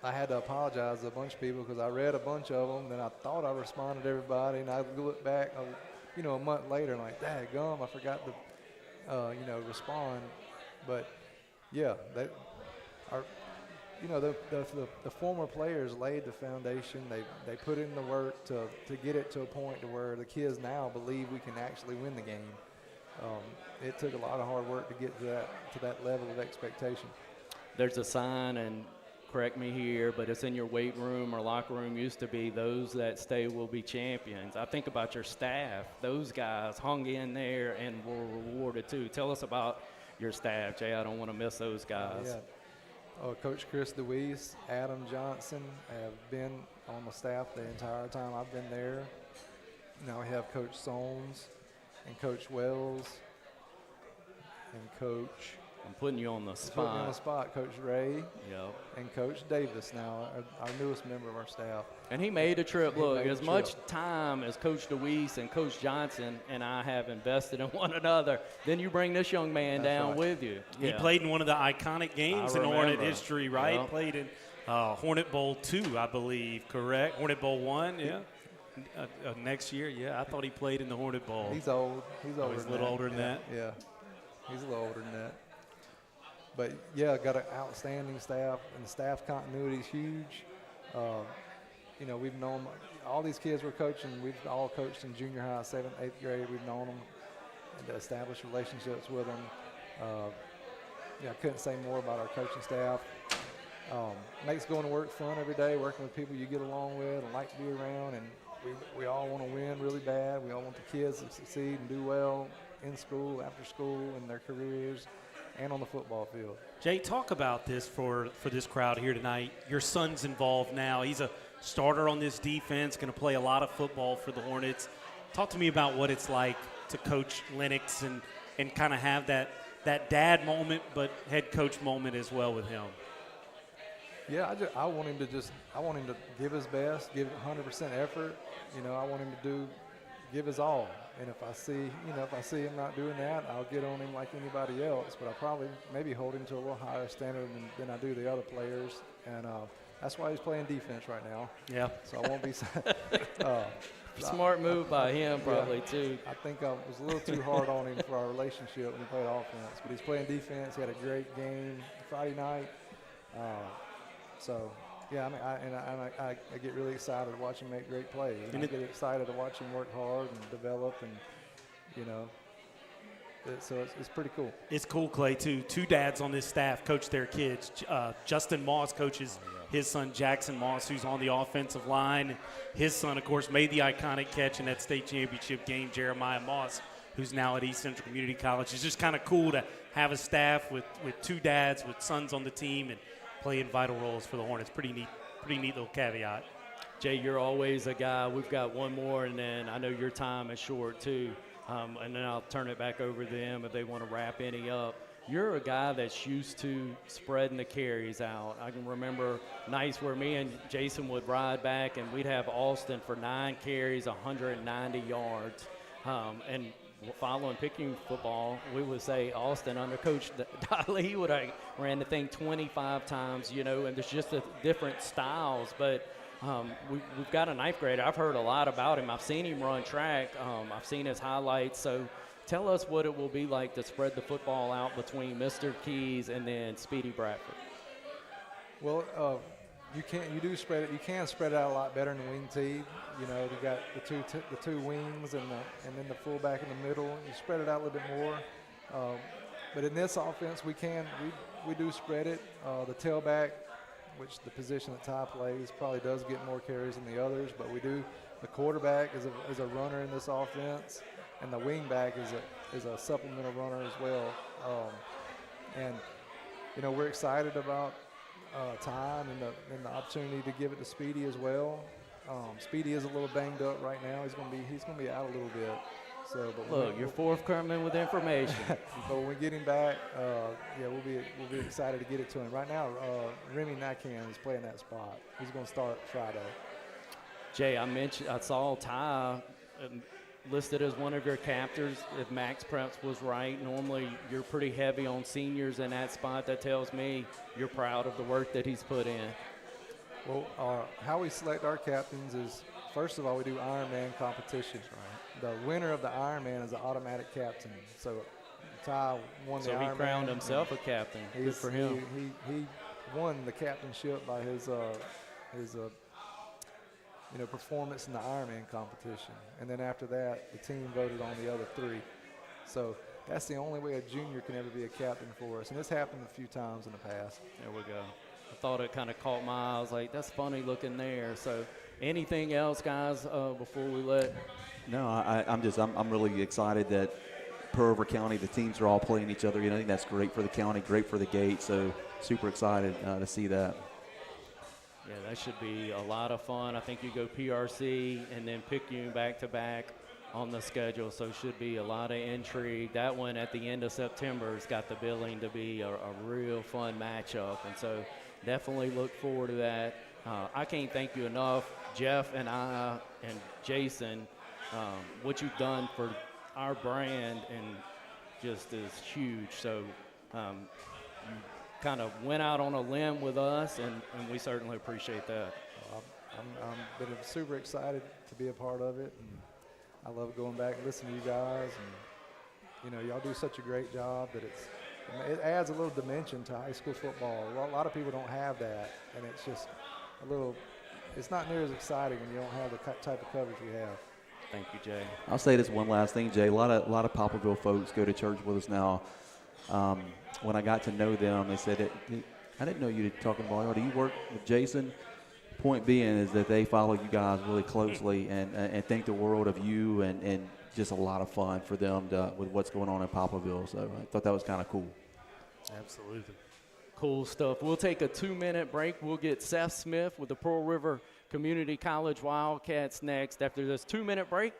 I had to apologize to a bunch of people because I read a bunch of them, and I thought I responded to everybody, and I look back, a month later, and like, daggum, I forgot to, respond. But yeah, they are. The former players laid the foundation. They put in the work to get it to a point to where the kids now believe we can actually win the game. It took a lot of hard work to get to that level of expectation. There's a sign, and correct me here, but it's in your weight room or locker room, used to be, those that stay will be champions. I think about your staff. Those guys hung in there and were rewarded too. Tell us about your staff, Jay. I don't want to miss those guys. Coach Chris DeWeese, Adam Johnson have been on the staff the entire time I've been there. Now we have Coach Soames and Coach Wells and Coach. I'm putting you on the spot. Putting me on the spot, Coach Ray. Yep. And Coach Davis now, our newest member of our staff. And he made a trip. Look, as much time as Coach DeWeese and Coach Johnson and I have invested in one another, then you bring this young man down with you. He played in one of the iconic games in Hornet history, right? Yep. Played in Hornet Bowl 2, I believe, correct? Hornet Bowl 1, yeah. Next year, yeah. I thought he played in the Hornet Bowl. He's old. He's older. He's a little older than that. Yeah. He's a little older than that. But, yeah, got an outstanding staff, and the staff continuity is huge. We've known all these kids we're coaching. We've all coached in junior high, 7th, 8th grade. We've known them and established relationships with them. I couldn't say more about our coaching staff. Makes going to work fun every day, working with people you get along with and like to be around. And we all want to win really bad. We all want the kids to succeed and do well in school, after school, in their careers, and on the football field. Jay, talk about this for this crowd here tonight. Your son's involved now. He's a starter on this defense, going to play a lot of football for the Hornets. Talk to me about what it's like to coach Lennox and kind of have that dad moment, but head coach moment as well with him. Yeah, I want him to give his best, give 100% effort. I want him to give his all. And if I see him not doing that, I'll get on him like anybody else. But I'll probably maybe hold him to a little higher standard than I do the other players. And that's why he's playing defense right now. Yeah. So I won't be. Smart move by him, probably too. I think I was a little too hard on him for our relationship when he played offense. But he's playing defense. He had a great game Friday night. Yeah, I get really excited to watch him make great plays. And I get excited to watch him work hard and develop, and so it's pretty cool. It's cool, Clay, too. Two dads on this staff coach their kids. Justin Moss coaches his son Jackson Moss, who's on the offensive line. His son, of course, made the iconic catch in that state championship game, Jeremiah Moss, who's now at East Central Community College. It's just kind of cool to have a staff with two dads with sons on the team and playing vital roles for the Hornets. Pretty neat little caveat. Jay, you're always a guy. We've got one more, and then I know your time is short too. And then I'll turn it back over to them if they want to wrap any up. You're a guy that's used to spreading the carries out. I can remember nights where me and Jason would ride back, and we'd have Austin for 9 carries, 190 yards. And following picking football, we would say Austin under Coach Dolly, he would have ran the thing 25 times, and there's just different styles. But we've got a 9th grader. I've heard a lot about him. I've seen him run track. I've seen his highlights. So tell us what it will be like to spread the football out between Mr. Keys and then Speedy Bradford. Well, you can spread it out a lot better in the wing tee. You got the two wings and then the fullback in the middle. You spread it out a little bit more. But in this offense, we do spread it. The tailback, which the position that Ty plays, probably does get more carries than the others. But we do. The quarterback is a runner in this offense, and the wingback is a supplemental runner as well. We're excited about time and the opportunity to give it to Speedy as well. Speedy is a little banged up right now. He's gonna be out a little bit. So, but look, you're forthcoming with information. But when we get him back, we'll be excited to get it to him. Right now, Remy Nakan is playing that spot. He's gonna start Friday. Jay, I saw Ty listed as one of your captors. If Max Preps was right, normally you're pretty heavy on seniors in that spot. That tells me you're proud of the work that he's put in. Well, how we select our captains is, first of all, we do Ironman competitions. Right. The winner of the Ironman is an automatic captain. So Ty won the Ironman. So he crowned himself a captain. Good for him. He won the captainship by his performance in the Ironman competition. And then after that, the team voted on the other 3. So that's the only way a junior can ever be a captain for us. And this happened a few times in the past. There we go. I thought it kind of caught my eye. I was like, that's funny looking there. So anything else, guys, before we let? No, I'm really excited that Pearl River County, the teams are all playing each other. I think that's great for the county, great for the gate. So super excited to see that. Yeah, that should be a lot of fun. I think you go PRC and then Picayune back-to-back on the schedule, so should be a lot of intrigue. That one at the end of September has got the billing to be a real fun matchup, and so definitely look forward to that. I can't thank you enough, Jeff and I and Jason. What you've done for our brand and just is huge. So you kind of went out on a limb with us, and we certainly appreciate that. I'm been super excited to be a part of it, and I love going back and listening to you guys, and y'all do such a great job that it adds a little dimension to high school football. A lot of people don't have that, and it's just it's not near as exciting when you don't have the type of coverage we have. Thank you, Jay. I'll say this one last thing, Jay. A lot of Poplarville folks go to church with us now. When I got to know them, they said, I didn't know you were talking about, do you work with Jason? Point being is that they follow you guys really closely and think the world of you, and just a lot of fun for them with what's going on in Poplarville. So I thought that was kind of cool. Absolutely. Cool stuff. We'll take a 2-minute break. We'll get Seth Smith with the Pearl River Community College Wildcats next after this 2-minute break.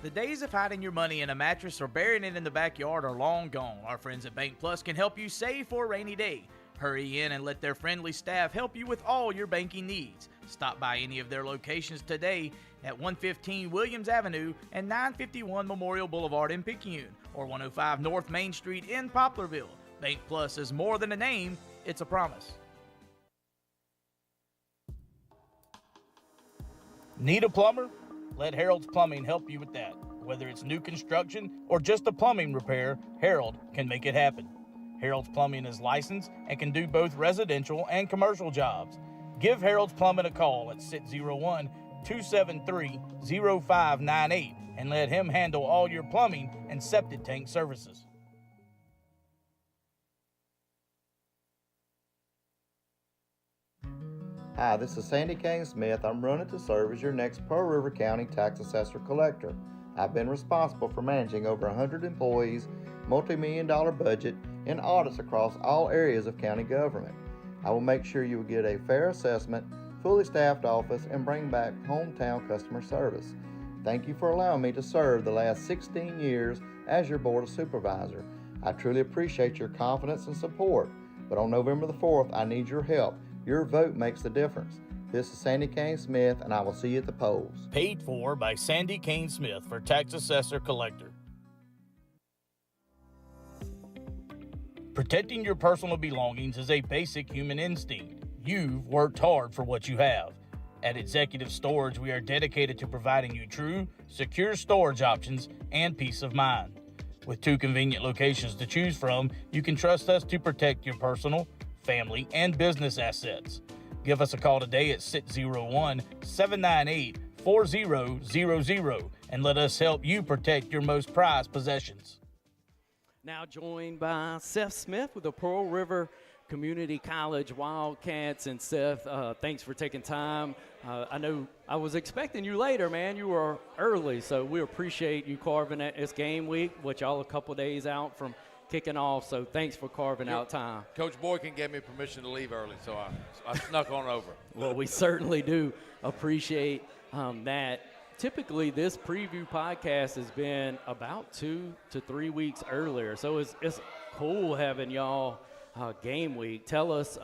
The days of hiding your money in a mattress or burying it in the backyard are long gone. Our friends at Bank Plus can help you save for a rainy day. Hurry in and let their friendly staff help you with all your banking needs. Stop by any of their locations today at 115 Williams Avenue and 951 Memorial Boulevard in Picayune, or 105 North Main Street in Poplarville. Bank Plus is more than a name, it's a promise. Need a plumber? Let Harold's Plumbing help you with that. Whether it's new construction or just a plumbing repair, Harold can make it happen. Harold's Plumbing is licensed and can do both residential and commercial jobs. Give Harold's Plumbing a call at 601-273-0598 and let him handle all your plumbing and septic tank services. Hi, this is Sandy Kane Smith. I'm running to serve as your next Pearl River County Tax Assessor Collector. I've been responsible for managing over 100 employees, multi-million-dollar budget, and audits across all areas of county government. I will make sure you will get a fair assessment, fully staffed office, and bring back hometown customer service. Thank you for allowing me to serve the last 16 years as your Board of Supervisor. I truly appreciate your confidence and support, but on November the 4th, I need your help. Your vote makes the difference. This is Sandy Kane Smith, and I will see you at the polls. Paid for by Sandy Kane Smith for Tax Assessor Collector. Protecting your personal belongings is a basic human instinct. You've worked hard for what you have. At Executive Storage, we are dedicated to providing you true, secure storage options and peace of mind. With 2 convenient locations to choose from, you can trust us to protect your personal, family, and business assets. Give us a call today at 601-798-4000 and let us help you protect your most prized possessions. Now joined by Seth Smith with the Pearl River Community College Wildcats. And Seth, thanks for taking time. I know I was expecting you later, man. You were early, so we appreciate you carving it. It's game week, which y'all a couple days out from kicking off, so thanks for carving out time. Coach Boykin gave me permission to leave early, so I snuck on over. Well, we certainly do appreciate that. Typically, this preview podcast has been about 2 to 3 weeks earlier, so it's cool having y'all game week. Tell us,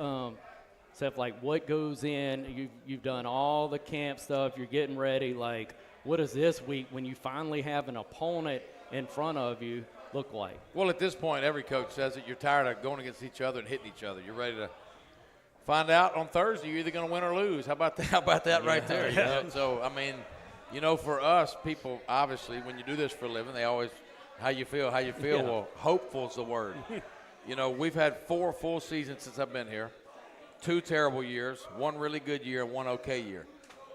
Seth, like what goes in. You've done all the camp stuff. You're getting ready. Like, what is this week when you finally have an opponent in front of you? look like? Well, at this point, every coach says that you're tired of going against each other and hitting each other. You're ready to find out on Thursday you're either going to win or lose. How about that? How about that right there? You know? So, I mean, you know, for us, people, obviously, when you do this for a living, they always, how you feel. Yeah. Well, hopeful is the word. You know, we've had 4 full seasons since I've been here, 2 terrible years, 1 really good year, and 1 okay year.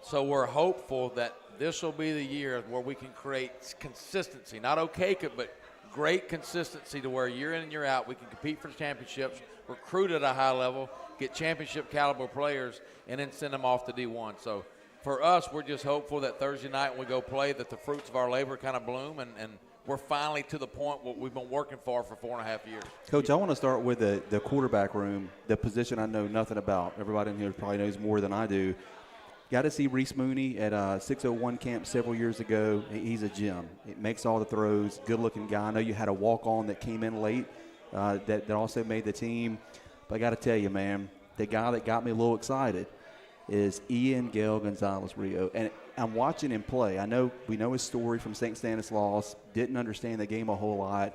So we're hopeful that this will be the year where we can create consistency, not okay, but great consistency to where year in and year out we can compete for the championships, recruit at a high level, get championship caliber players, and then send them off to D1. So for us, we're just hopeful that Thursday night when we go play that the fruits of our labor kind of bloom and we're finally to the point what we've been working for 4.5 years. Coach, I want to start with the quarterback room, the position I know nothing about. Everybody in here probably knows more than I do. Got to see Reese Mooney at 601 camp several years ago. He's a gem. He makes all the throws, good-looking guy. I know you had a walk-on that came in late that also made the team. But I got to tell you, man, the guy that got me a little excited is Ian Gale Gonzalez-Rio. And I'm watching him play. We know his story from St. Stanislaus, didn't understand the game a whole lot.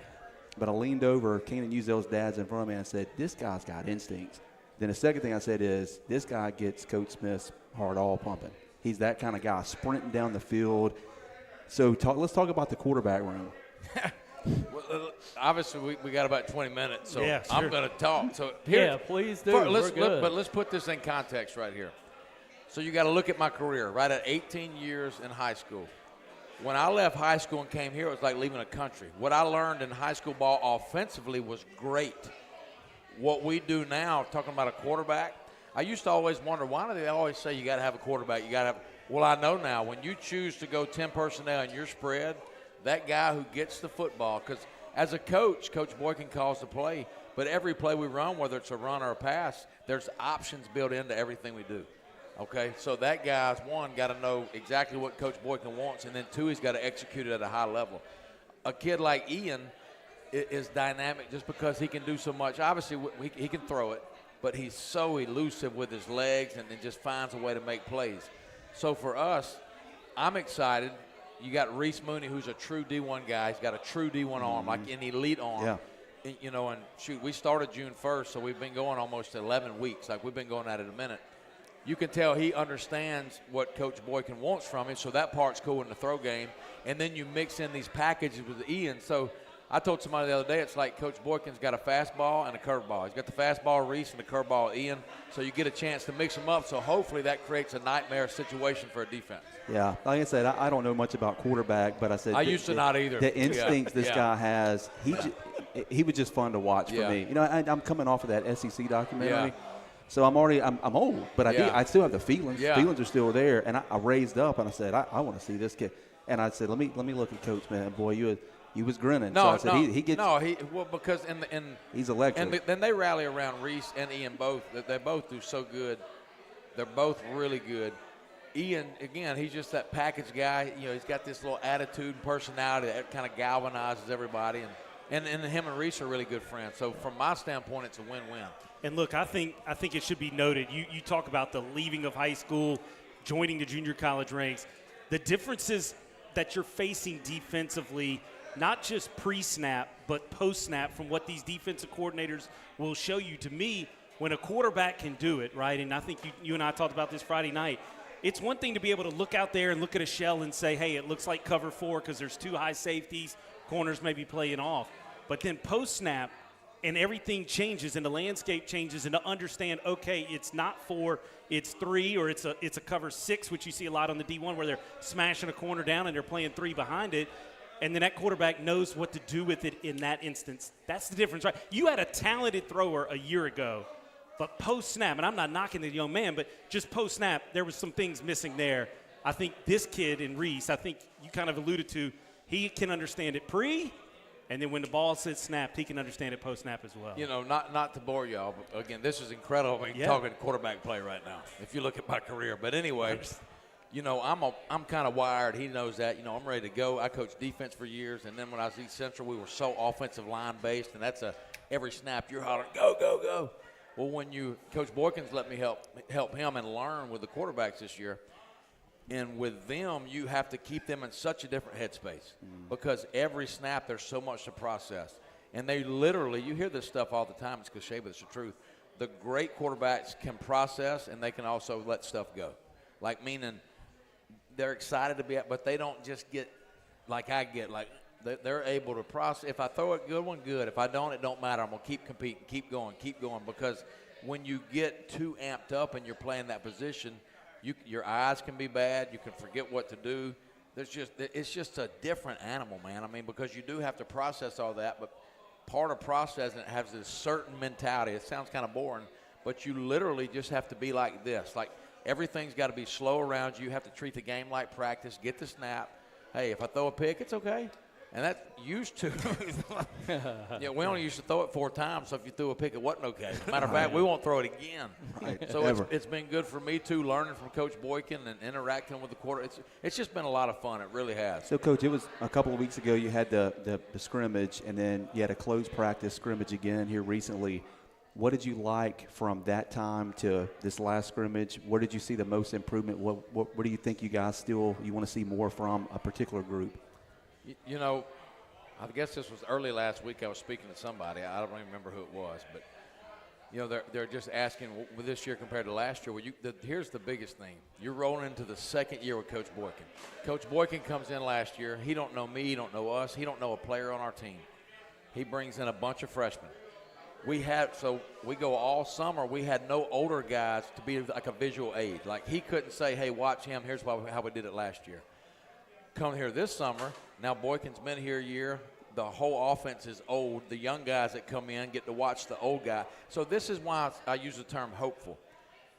But I leaned over, Keenan Uzel's dad's in front of me, and I said, this guy's got instincts. Then the second thing I said is, this guy gets Coach Smith's heart all pumping. He's that kind of guy, sprinting down the field. So let's talk about the quarterback room. Well, obviously, we got about 20 minutes, so Yeah, sure. I'm going to talk. So Please do. But let's put this in context right here. So you got to look at my career, right at 18 years in high school. When I left high school and came here, it was like leaving a country. What I learned in high school ball offensively was great. What we do now, talking about a quarterback, I used to always wonder, why do they always say you got to have a quarterback? You got to have. Well, I know now, when you choose to go 10 personnel in your spread, that guy who gets the football, because as a coach, Coach Boykin calls the play, but every play we run, whether it's a run or a pass, there's options built into everything we do. Okay, so that guy's, one, got to know exactly what Coach Boykin wants, and then 2, he's got to execute it at a high level. A kid like Ian is dynamic just because he can do so much. Obviously, he can throw it, but he's so elusive with his legs and just finds a way to make plays. So for us, I'm excited. You got Reese Mooney, who's a true D1 guy. He's got a true D1 arm, like an elite arm. Yeah. And, you know, and shoot, we started June 1st, so we've been going almost 11 weeks. Like, we've been going at it a minute. You can tell he understands what Coach Boykin wants from him, so that part's cool in the throw game. And then you mix in these packages with Ian. So I told somebody the other day, it's like Coach Boykin's got a fastball and a curveball. He's got the fastball Reese and the curveball Ian, so you get a chance to mix them up. So hopefully that creates a nightmare situation for a defense. Yeah, like I said, I don't know much about quarterback, but I said I used to not either. The instincts this guy has, he was just fun to watch for me. You know, I'm coming off of that SEC documentary. Yeah. So I'm old, but I still have the feelings. Yeah. Feelings are still there. And I raised up and I said, I want to see this kid. And I said, let me look at Coach, man. Boy, you was grinning. No, so I said, he gets. No, because he's electric. And then they rally around Reese and Ian both. They both do so good. They're both really good. Ian, again, he's just that package guy. You know, he's got this little attitude and personality that kind of galvanizes everybody. And him and Reese are really good friends. So from my standpoint, it's a win-win. And look, I think it should be noted. You talk about the leaving of high school, joining the junior college ranks, the differences that you're facing defensively, not just pre-snap but post-snap, from what these defensive coordinators will show you. To me, when a quarterback can do it, right? And I think you and I talked about this Friday night. It's one thing to be able to look out there and look at a shell and say, hey, it looks like cover 4 because there's 2 high safeties, corners may be playing off. But then post-snap, and everything changes and the landscape changes, and to understand, okay, it's not 4, it's 3, or it's a cover 6, which you see a lot on the D1 where they're smashing a corner down and they're playing 3 behind it, and then that quarterback knows what to do with it in that instance. That's the difference, right? You had a talented thrower a year ago, but post-snap, and I'm not knocking the young man, but just post-snap, there was some things missing there. I think this kid in Reese, I think you kind of alluded to, he can understand it pre, and then when the ball sits snapped, he can understand it post-snap as well. You know, not to bore y'all, but again, this is incredible. We're talking quarterback play right now, if you look at my career. But anyway, you know, I'm kind of wired. He knows that. You know, I'm ready to go. I coached defense for years, and then when I was East Central, we were so offensive line-based, and that's every snap you're hollering, go, go, go. Well, when Coach Boykins let me help him and learn with the quarterbacks this year, And with them, you have to keep them in such a different headspace because every snap there's so much to process. And they literally, you hear this stuff all the time, it's cliche, but it's the truth. The great quarterbacks can process and they can also let stuff go. Like, meaning they're excited to be at, but they don't just get like I get, like they're able to process. If I throw a good one, good. If I don't, it don't matter. I'm going to keep competing, keep going, because when you get too amped up and you're playing that position, your eyes can be bad. You can forget what to do. It's just a different animal, man. I mean, because you do have to process all that, but part of processing it has this certain mentality. It sounds kind of boring, but you literally just have to be like this. Like, everything's got to be slow around you. You have to treat the game like practice, get the snap. Hey, if I throw a pick, it's okay. And that used to. Yeah, we only used to throw it 4 times, so if you threw a pick, it wasn't okay. Matter of fact, we won't throw it again. Right. So it's been good for me, too, learning from Coach Boykin and interacting with the quarter. It's just been a lot of fun. It really has. So, Coach, it was a couple of weeks ago you had the scrimmage, and then you had a closed practice scrimmage again here recently. What did you like from that time to this last scrimmage? Where did you see the most improvement? What do you think you guys you want to see more from a particular group? You know, I guess this was early last week. I was speaking to somebody. I don't even remember who it was. But, you know, they're just asking, with this year compared to last year, here's the biggest thing. You're rolling into the second year with Coach Boykin. Coach Boykin comes in last year. He don't know me. He don't know us. He don't know a player on our team. He brings in a bunch of freshmen. We go all summer. We had no older guys to be like a visual aid. Like, he couldn't say, hey, watch him. Here's how we did it last year. Come here this summer. Now Boykin's been here a year. The whole offense is old. The young guys that come in get to watch the old guy. So this is why I use the term hopeful.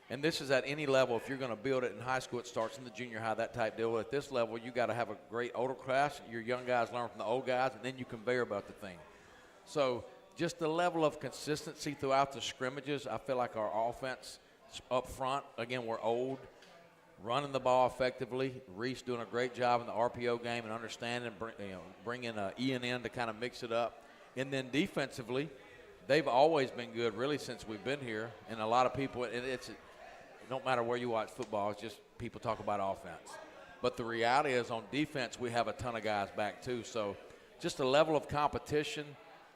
And this is at any level. If you're going to build it in high school, it starts in the junior high, that type deal. At this level, you got to have a great older class. Your young guys learn from the old guys, and then you conveyor about the thing. So just the level of consistency throughout the scrimmages, I feel like our offense up front, again, we're old, running the ball effectively. Reese doing a great job in the RPO game and understanding, bringing Ian in to kind of mix it up. And then defensively, they've always been good, really, since we've been here. And a lot of people, it don't matter where you watch football, it's just people talk about offense. But the reality is on defense, we have a ton of guys back too. So just the level of competition,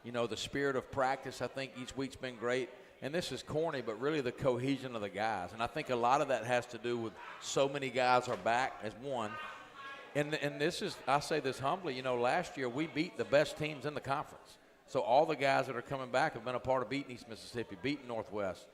the spirit of practice, I think each week's been great. And this is corny, but really the cohesion of the guys. And I think a lot of that has to do with so many guys are back as one. And this is, I say this humbly, last year we beat the best teams in the conference. So all the guys that are coming back have been a part of beating East Mississippi, beating Northwest,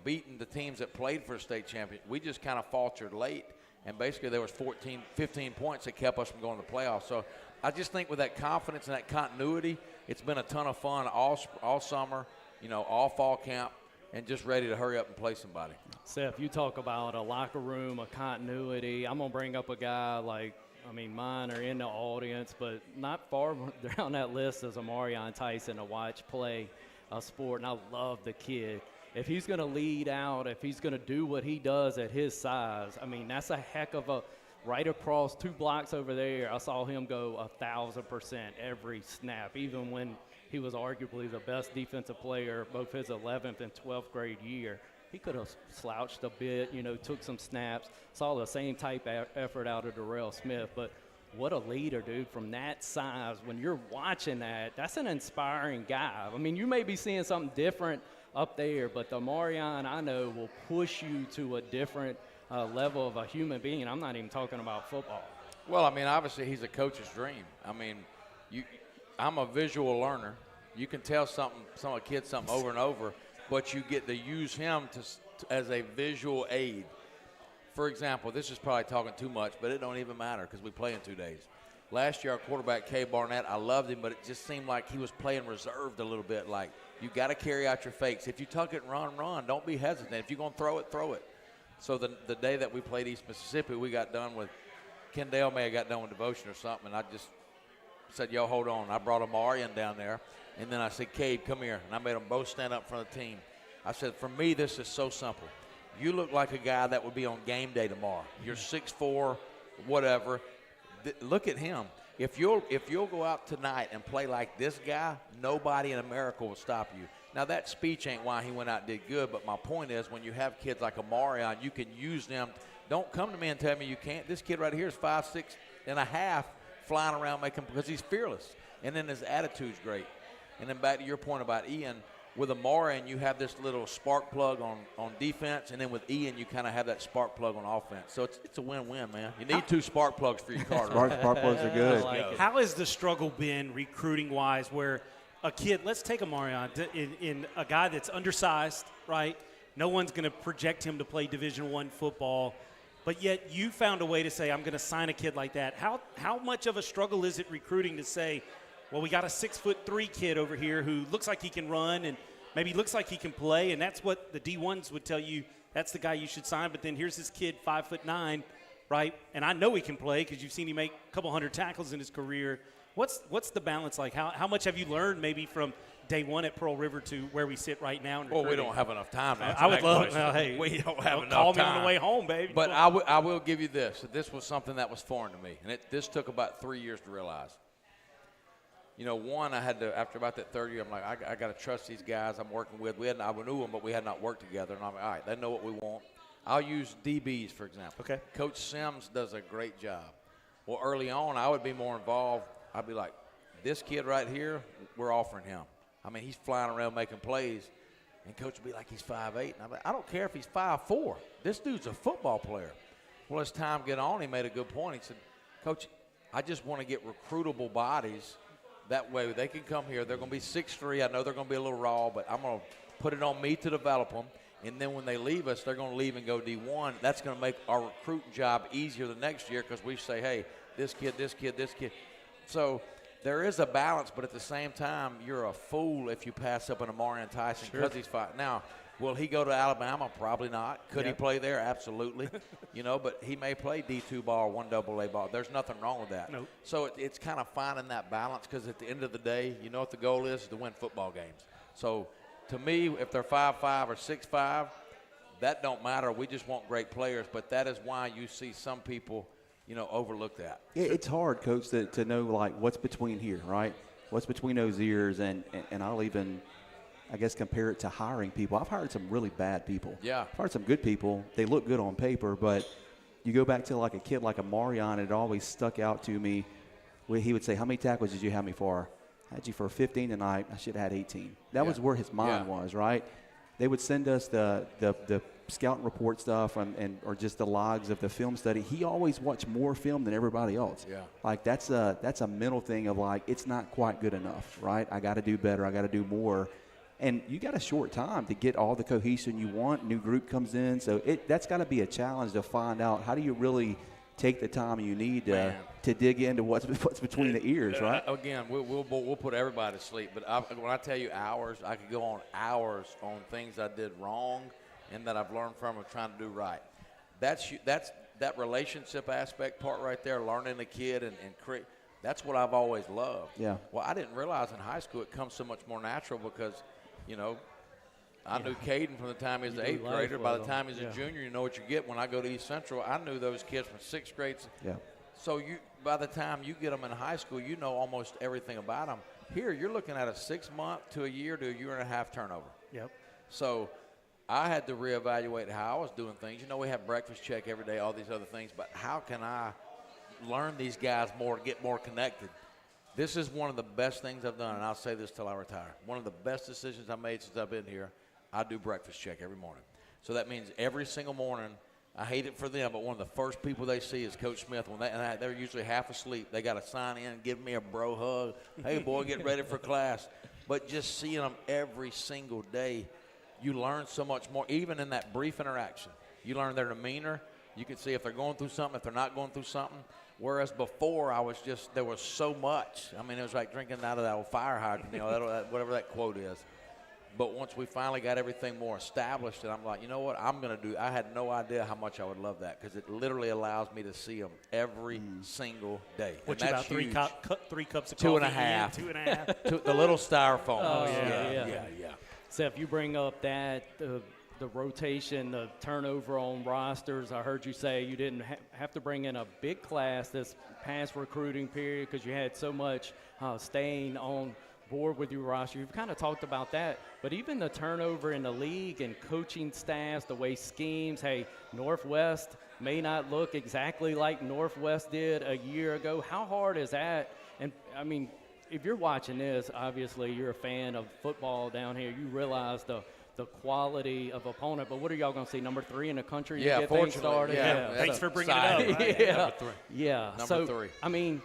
beating the teams that played for a state champion. We just kind of faltered late. And basically there was 15 points that kept us from going to the playoffs. So I just think with that confidence and that continuity, it's been a ton of fun all summer. All fall camp, and just ready to hurry up and play somebody. Seth, you talk about a locker room, a continuity. I'm going to bring up a guy mine are in the audience, but not far down that list is Amarion Tyson to watch play a sport, and I love the kid. If he's going to lead out, if he's going to do what he does at his size, that's a heck of a right across 2 blocks over there. I saw him go 1,000% every snap, even when he was arguably the best defensive player both his 11th and 12th grade year. He could have slouched a bit, took some snaps, saw the same type effort out of Darrell Smith. But what a leader, dude, from that size. When you're watching that, that's an inspiring guy. You may be seeing something different up there, but the Marion I know will push you to a different level of a human being. I'm not even talking about football. Well, obviously he's a coach's dream. I'm a visual learner. You can tell some kid something over and over, but you get to use him as a visual aid. For example, this is probably talking too much, but it don't even matter because we play in 2 days. Last year, our quarterback, Kay Barnett, I loved him, but it just seemed like he was playing reserved a little bit. Like, you got to carry out your fakes. If you tuck it and run. Don't be hesitant. If you're going to throw it, throw it. So the day that we played East Mississippi, we got done with – Kendall may have got done with devotion or something, and I just said, yo, hold on. I brought Amarian down there, and then I said, Cade, come here. And I made them both stand up in front of the team. I said, for me, this is so simple. You look like a guy that would be on game day tomorrow. You're 6'4", whatever. Look at him. If you'll go out tonight and play like this guy, nobody in America will stop you. Now, that speech ain't why he went out and did good, but my point is when you have kids like Amarion, you can use them. Don't come to me and tell me you can't. This kid right here is 5'6.5", flying around because he's fearless. And then his attitude's great. And then back to your point about Ian, with Amarion, you have this little spark plug on defense, and then with Ian, you kind of have that spark plug on offense. So it's a win-win, man. You need 2 spark plugs for your car. Spark plugs are good. How has the struggle been recruiting-wise where a kid, let's take Amarion, in a guy that's undersized, right? No one's going to project him to play Division I football, but yet you found a way to say, I'm going to sign a kid like that. How much of a struggle is it recruiting to say, well, we got a 6'3" kid over here who looks like he can run and maybe looks like he can play, and that's what the D1s would tell you, that's the guy you should sign, but then here's this kid, 5'9", right? And I know he can play because you've seen him make a couple hundred tackles in his career. What's the balance like? How much have you learned maybe from day one at Pearl River to where we sit right now? Well, we don't have enough time to answer I would that love question. well, hey, we don't have enough call time. me on the way home, baby. But I will give you this. This was something that was foreign to me, and this took about 3 years to realize. You know, one, I had to, after about that third year, I'm like, I got to trust these guys I'm working with. I knew them, but we had not worked together. And I'm like, all right, they know what we want. I'll use DBs, for example. Okay. Coach Sims does a great job. Well, early on, I would be more involved. I'd be like, this kid right here, we're offering him. I mean, he's flying around making plays. And Coach would be like, he's 5'8". And I'm like, I don't care if he's 5'4". This dude's a football player. Well, as time get on, he made a good point. He said, Coach, I just want to get recruitable bodies. That way they can come here. They're going to be 6'3". I know they're going to be a little raw, but I'm going to put it on me to develop them. And then when they leave us, they're going to leave and go D1. That's going to make our recruiting job easier the next year because we say, hey, this kid, this kid, this kid. So there is a balance, but at the same time, you're a fool if you pass up an Amarion Tyson because he's 5. Now, will he go to Alabama? Probably not. Could he play there? Absolutely. But he may play D2 ball or 1AA ball. There's nothing wrong with that. Nope. So it's kind of finding that balance because at the end of the day, you know what the goal is to win football games. So to me, if they're 5'5" or 6'5", that don't matter. We just want great players, but that is why you see some people, overlook that. Yeah, it's hard, Coach, to know, like, what's between here, right? What's between those ears, and I'll even, I guess, compare it to hiring people. I've hired some really bad people. Yeah. I've hired some good people. They look good on paper, but you go back to, like, a kid like Amarion, it always stuck out to me where he would say, how many tackles did you have me for? I had you for 15 tonight. I should have had 18. That was where his mind was, right? They would send us the scouting report stuff or just the logs of the film study. He always watched more film than everybody else. Yeah. Like that's a mental thing of like, it's not quite good enough, right? I got to do better. I got to do more. And you got a short time to get all the cohesion you want. New group comes in. So that's got to be a challenge to find out how do you really take the time you need to dig into what's between the ears, right? Again, we'll put everybody to sleep. But when I tell you hours, I could go on hours on things I did wrong and that I've learned from and trying to do right. That's that relationship aspect part right there, learning the kid and create. That's what I've always loved. Yeah. Well, I didn't realize in high school it comes so much more natural because, I knew Caden from the time he was the 8th grader. By the time he's a junior, you know what you get. When I go to East Central, I knew those kids from 6th grade. Yeah. So by the time you get them in high school, you know almost everything about them. Here, you're looking at a 6 month to a year and a half turnover. Yep. So I had to reevaluate how I was doing things. We have breakfast check every day, all these other things. But how can I learn these guys more, get more connected? This is one of the best things I've done, and I'll say this till I retire. One of the best decisions I made since I've been here, I do breakfast check every morning. So that means every single morning, I hate it for them, but one of the first people they see is Coach Smith. They're usually half asleep. They got to sign in and give me a bro hug. Hey, boy, get ready for class. But just seeing them every single day, you learn so much more, even in that brief interaction. You learn their demeanor. You can see if they're going through something, if they're not going through something. Whereas before, there was so much. I mean, it was like drinking out of that old fire hydrant, whatever that quote is. But once we finally got everything more established, and I'm like, you know what, I'm going to do. I had no idea how much I would love that because it literally allows me to see them every single day. What and you that's about huge. 3 cups of Two coffee? and a half. 2.5. The little styrofoam. Oh, yeah. So if you bring up that, the rotation, the turnover on rosters, I heard you say you didn't have to bring in a big class this past recruiting period because you had so much staying on board with you, Ross. You've kind of talked about that, but even the turnover in the league and coaching staffs, the way schemes, hey, Northwest may not look exactly like Northwest did a year ago. How hard is that? And, I mean, if you're watching this, obviously you're a fan of football down here. You realize the quality of opponent, but what are y'all going to see? Number 3 in the country to get things started? Yeah. Thanks for bringing it up. Right? Yeah. Number 3. Yeah. Number 3. I mean,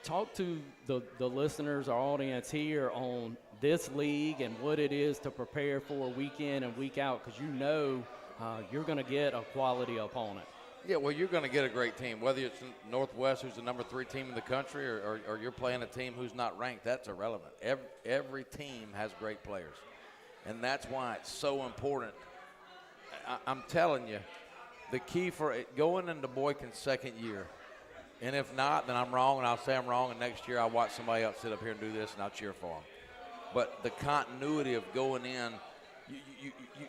talk to the listeners, our audience here on this league and what it is to prepare for week in and week out, because you're going to get a quality opponent. Yeah, well, you're going to get a great team, whether it's Northwest, who's the number 3 team in the country, or you're playing a team who's not ranked. That's irrelevant. Every team has great players, and that's why it's so important. I'm telling you, the key for it, going into Boykin's second year, and if not, then I'm wrong, and I'll say I'm wrong, and next year I'll watch somebody else sit up here and do this, and I'll cheer for them. But the continuity of going in,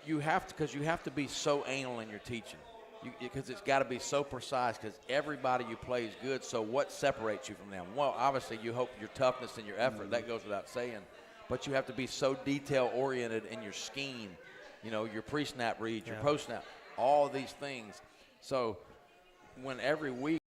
you have to, because you have to be so anal in your teaching. Because it's got to be so precise, because everybody you play is good. So what separates you from them? Well, obviously you hope your toughness and your effort. That goes without saying. But you have to be so detail-oriented in your scheme, your pre-snap reads, your post-snap, all these things. So when every week,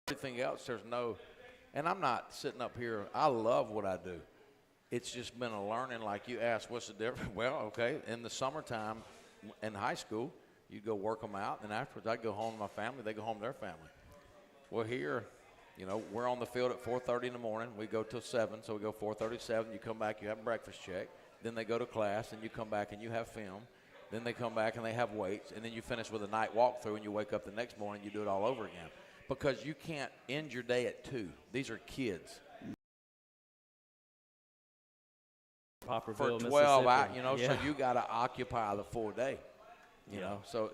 everything else, there's no, and I'm not sitting up here, I love what I do. It's just been a learning, like you asked, what's the difference? Well, okay, in the summertime in high school, you go work them out, and afterwards I'd go home to my family, they go home to their family. Well, here, You know, we're on the field at 4:30 in the morning. We go till 7, so we go 4:37. You come back, you have a breakfast check. Then they go to class, and you come back and you have film. Then they come back and they have weights, and then you finish with a night walkthrough, and you wake up the next morning, you do it all over again. Because you can't end your day at 2. These are kids. Popperville, For 12 Mississippi. you know, Yeah. so you got to occupy the full day. You know, so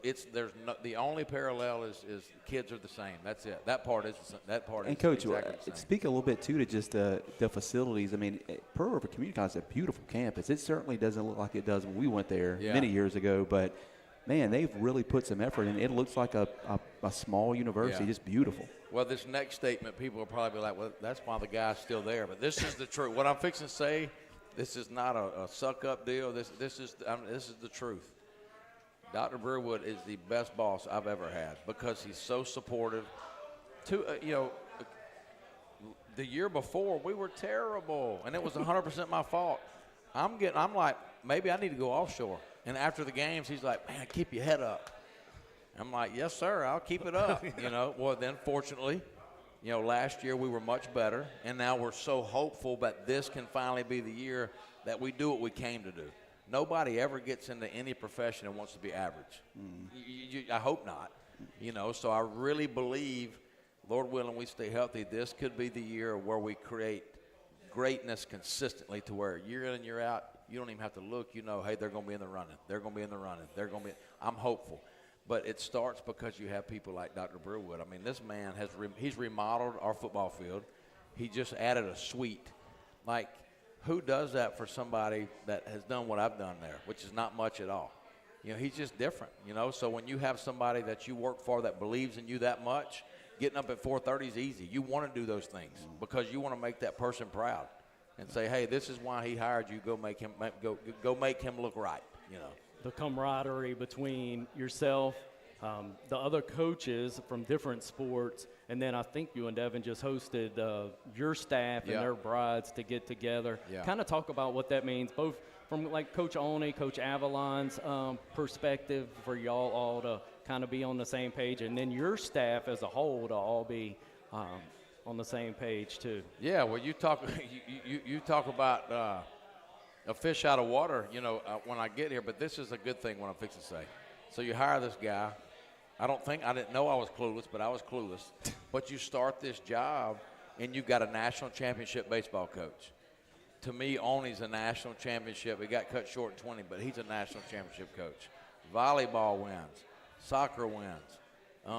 the only parallel is kids are the same. That's it. That part is And Coach, exactly the same. speak a little bit too to just the facilities. I mean, Pearl River Community College is a beautiful campus. It certainly doesn't look like it does when we went there many years ago, but man, they've really put some effort in. It looks like a small university, just beautiful. Well, this next statement, people will probably be like, well, that's why the guy's still there. But this is the truth. What I'm fixing to say, this is not a suck-up deal. This is the truth. Dr. Brewerwood is the best boss I've ever had because he's so supportive. The year before, we were terrible, and it was 100% my fault. I'm like, maybe I need to go offshore. And after the games, he's like, man, keep your head up. I'm like, yes, sir, I'll keep it up. You know, well, then fortunately, you know, last year we were much better, and now we're so hopeful that this can finally be the year that we do what we came to do. Nobody ever gets into any profession and wants to be average. I hope not. You know, so I really believe, Lord willing, we stay healthy. This could be the year where we create greatness consistently to where year in and year out, you don't even have to look. You know, hey, they're going to be in the running. They're going to be in the running. They're going to be. I'm hopeful. But it starts because you have people like Dr. Brewerwood. I mean, this man he's remodeled our football field. He just added a suite. Like, who does that for somebody that has done what I've done there, which is not much at all? You know, he's just different, you know. So when you have somebody that you work for that believes in you that much, getting up at 4:30 is easy. You want to do those things because you want to make that person proud and say, hey, this is why he hired you. Go make him look right, you know. The camaraderie between yourself, the other coaches from different sports, and then I think you and Devin just hosted your staff and their brides to get together. Kind of talk about what that means, both from like Coach Olney, Coach Avalon's perspective for y'all all to kind of be on the same page, and then your staff as a whole to all be on the same page too. Yeah, well, you talk about a fish out of water, you know, when I get here, but this is a good thing what I'm fixing to say. So you hire this guy. I didn't know I was clueless, but I was clueless. But you start this job, and you've got a national championship baseball coach. To me, Oney's a national championship. He got cut short in 20, but he's a national championship coach. Volleyball wins. Soccer wins. I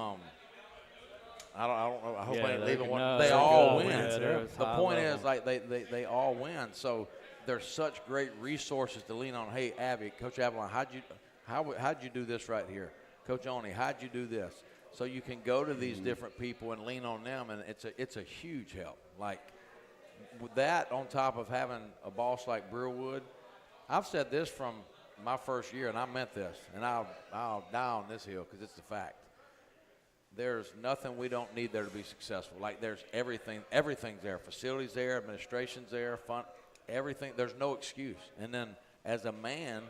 don't know. I hope I ain't leaving one. No, they all good. win. Yeah, the point is, like, they all win. So there's such great resources to lean on. Hey, Abby, Coach Avalon, how'd you do this right here? Coach Oney, how'd you do this? So you can go to these different people and lean on them, and it's a huge help. Like, with that on top of having a boss like Brewerwood, I've said this from my first year, and I meant this, and I'll die on this hill because it's the fact. There's nothing we don't need there to be successful. Like, there's everything. Everything's there. Facilities there, administration's there, fun, everything. There's no excuse. And then as a man,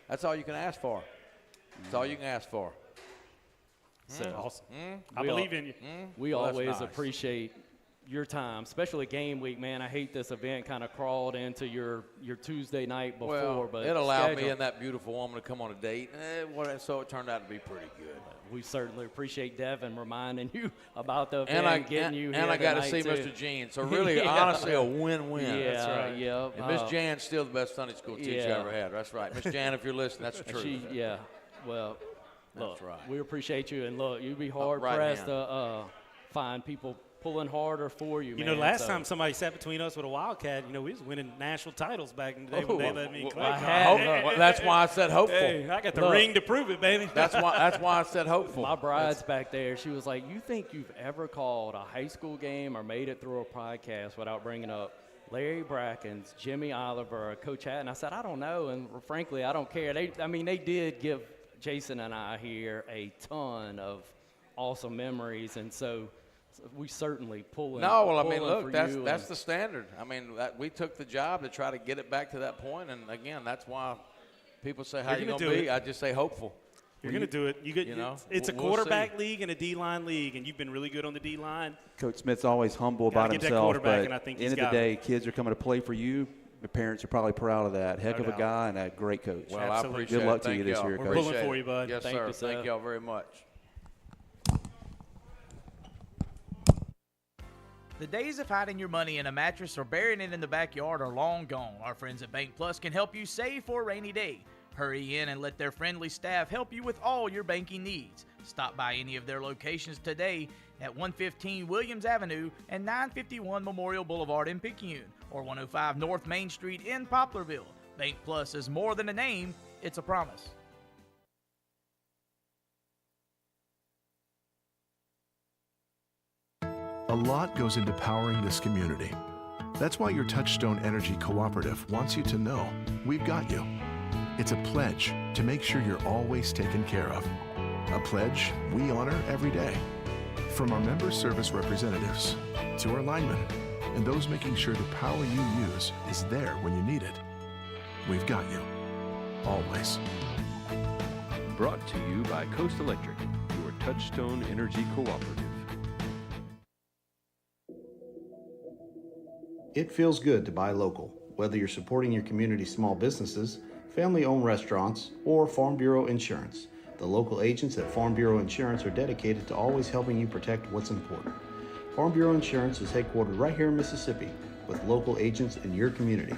that's all you can ask for. That's all you can ask for. Awesome. I believe in you. We Well, that's always nice. appreciate your time, especially game week, man. I hate this event kind of crawled into your Tuesday night before, Well, but it allowed me schedule. and that beautiful woman to come on a date, so it turned out to be pretty good. We certainly appreciate Devin reminding you about the event, And I getting you here and I got to tonight, see too. Mr. Jean. So really, Yeah. honestly, a win-win. Yeah, That's right. yeah. And Miss Jan's still the best Sunday school teacher I Yeah. ever had. That's right. Miss Jan, if you're listening, that's the truth. Well, look, That's right. we appreciate you, and look, you'd be right hard-pressed hand. to find people pulling harder for you, You man. know, last So- time somebody sat between us with a Wildcat, you know, we was winning national titles back in the day when they let me Well, play. I had- Well, that's why I said hopeful. Hey, I got the Look. ring to prove it, baby. That's why I said hopeful. My bride's back there. She was like, you think you've ever called a high school game or made it through a podcast without bringing up Larry Brackens, Jimmy Oliver, Coach Hatton? I said, I don't know, and frankly, I don't care. They did give Jason and I here a ton of awesome memories, and so we certainly pulling. No, well, I mean, pulling look, for that's you that's and- the standard. I mean, we took the job to try to get it back to that point, and again, that's why people say, "How You're you gonna gonna do be?" it. I just say hopeful. You're going to do it. It's a we'll quarterback see. league and a D-line league, and you've been really good on the D-line. Coach Smith's always humble about get that himself, quarterback, but and I think at the he's end of got the day, kids are coming to play for you. The parents are probably proud of that. Heck No of a doubt. guy and a great coach. Well, Absolutely. I appreciate Good luck it. to you Thank this y'all. year, We're Coach. pulling Appreciate for it. you, bud. Yes, Thank sir. you, sir. Thank y'all very much. The days of hiding your money in a mattress or burying it in the backyard are long gone. Our friends at Bank Plus can help you save for a rainy day. Hurry in and let their friendly staff help you with all your banking needs. Stop by any of their locations today at 115 Williams Avenue and 951 Memorial Boulevard in Picayune or 105 North Main Street in Poplarville. Bank Plus is more than a name, it's a promise. A lot goes into powering this community. That's why your Touchstone Energy Cooperative wants you to know we've got you. It's a pledge to make sure you're always taken care of. A pledge we honor every day. From our member service representatives to our linemen and those making sure the power you use is there when you need it. We've got you. Always. Brought to you by Coast Electric, your Touchstone Energy Cooperative. It feels good to buy local, whether you're supporting your community's small businesses, family-owned restaurants, or Farm Bureau Insurance. The local agents at Farm Bureau Insurance are dedicated to always helping you protect what's important. Farm Bureau Insurance is headquartered right here in Mississippi with local agents in your community.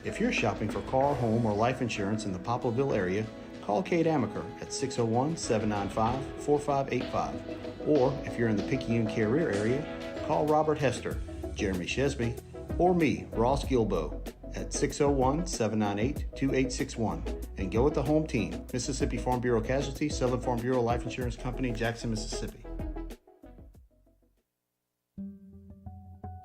If you're shopping for car, home, or life insurance in the Poplarville area, call Kate Amaker at 601-795-4585. Or if you're in the Picayune-Carrier area, call Robert Hester, Jeremy Shesby, or me, Ross Gilbo, at 601-798-2861. And go with the home team, Mississippi Farm Bureau Casualty, Southern Farm Bureau Life Insurance Company, Jackson, Mississippi.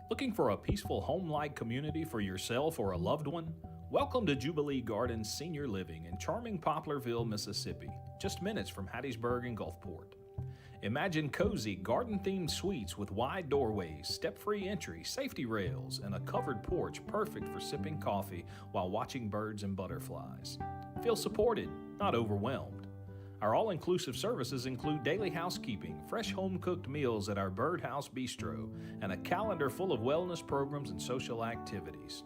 Looking for a peaceful home-like community for yourself or a loved one? Welcome to Jubilee Gardens Senior Living in charming Poplarville, Mississippi, just minutes from Hattiesburg and Gulfport. Imagine cozy, garden-themed suites with wide doorways, step-free entry, safety rails, and a covered porch perfect for sipping coffee while watching birds and butterflies. Feel supported, not overwhelmed. Our all-inclusive services include daily housekeeping, fresh home-cooked meals at our Birdhouse Bistro, and a calendar full of wellness programs and social activities.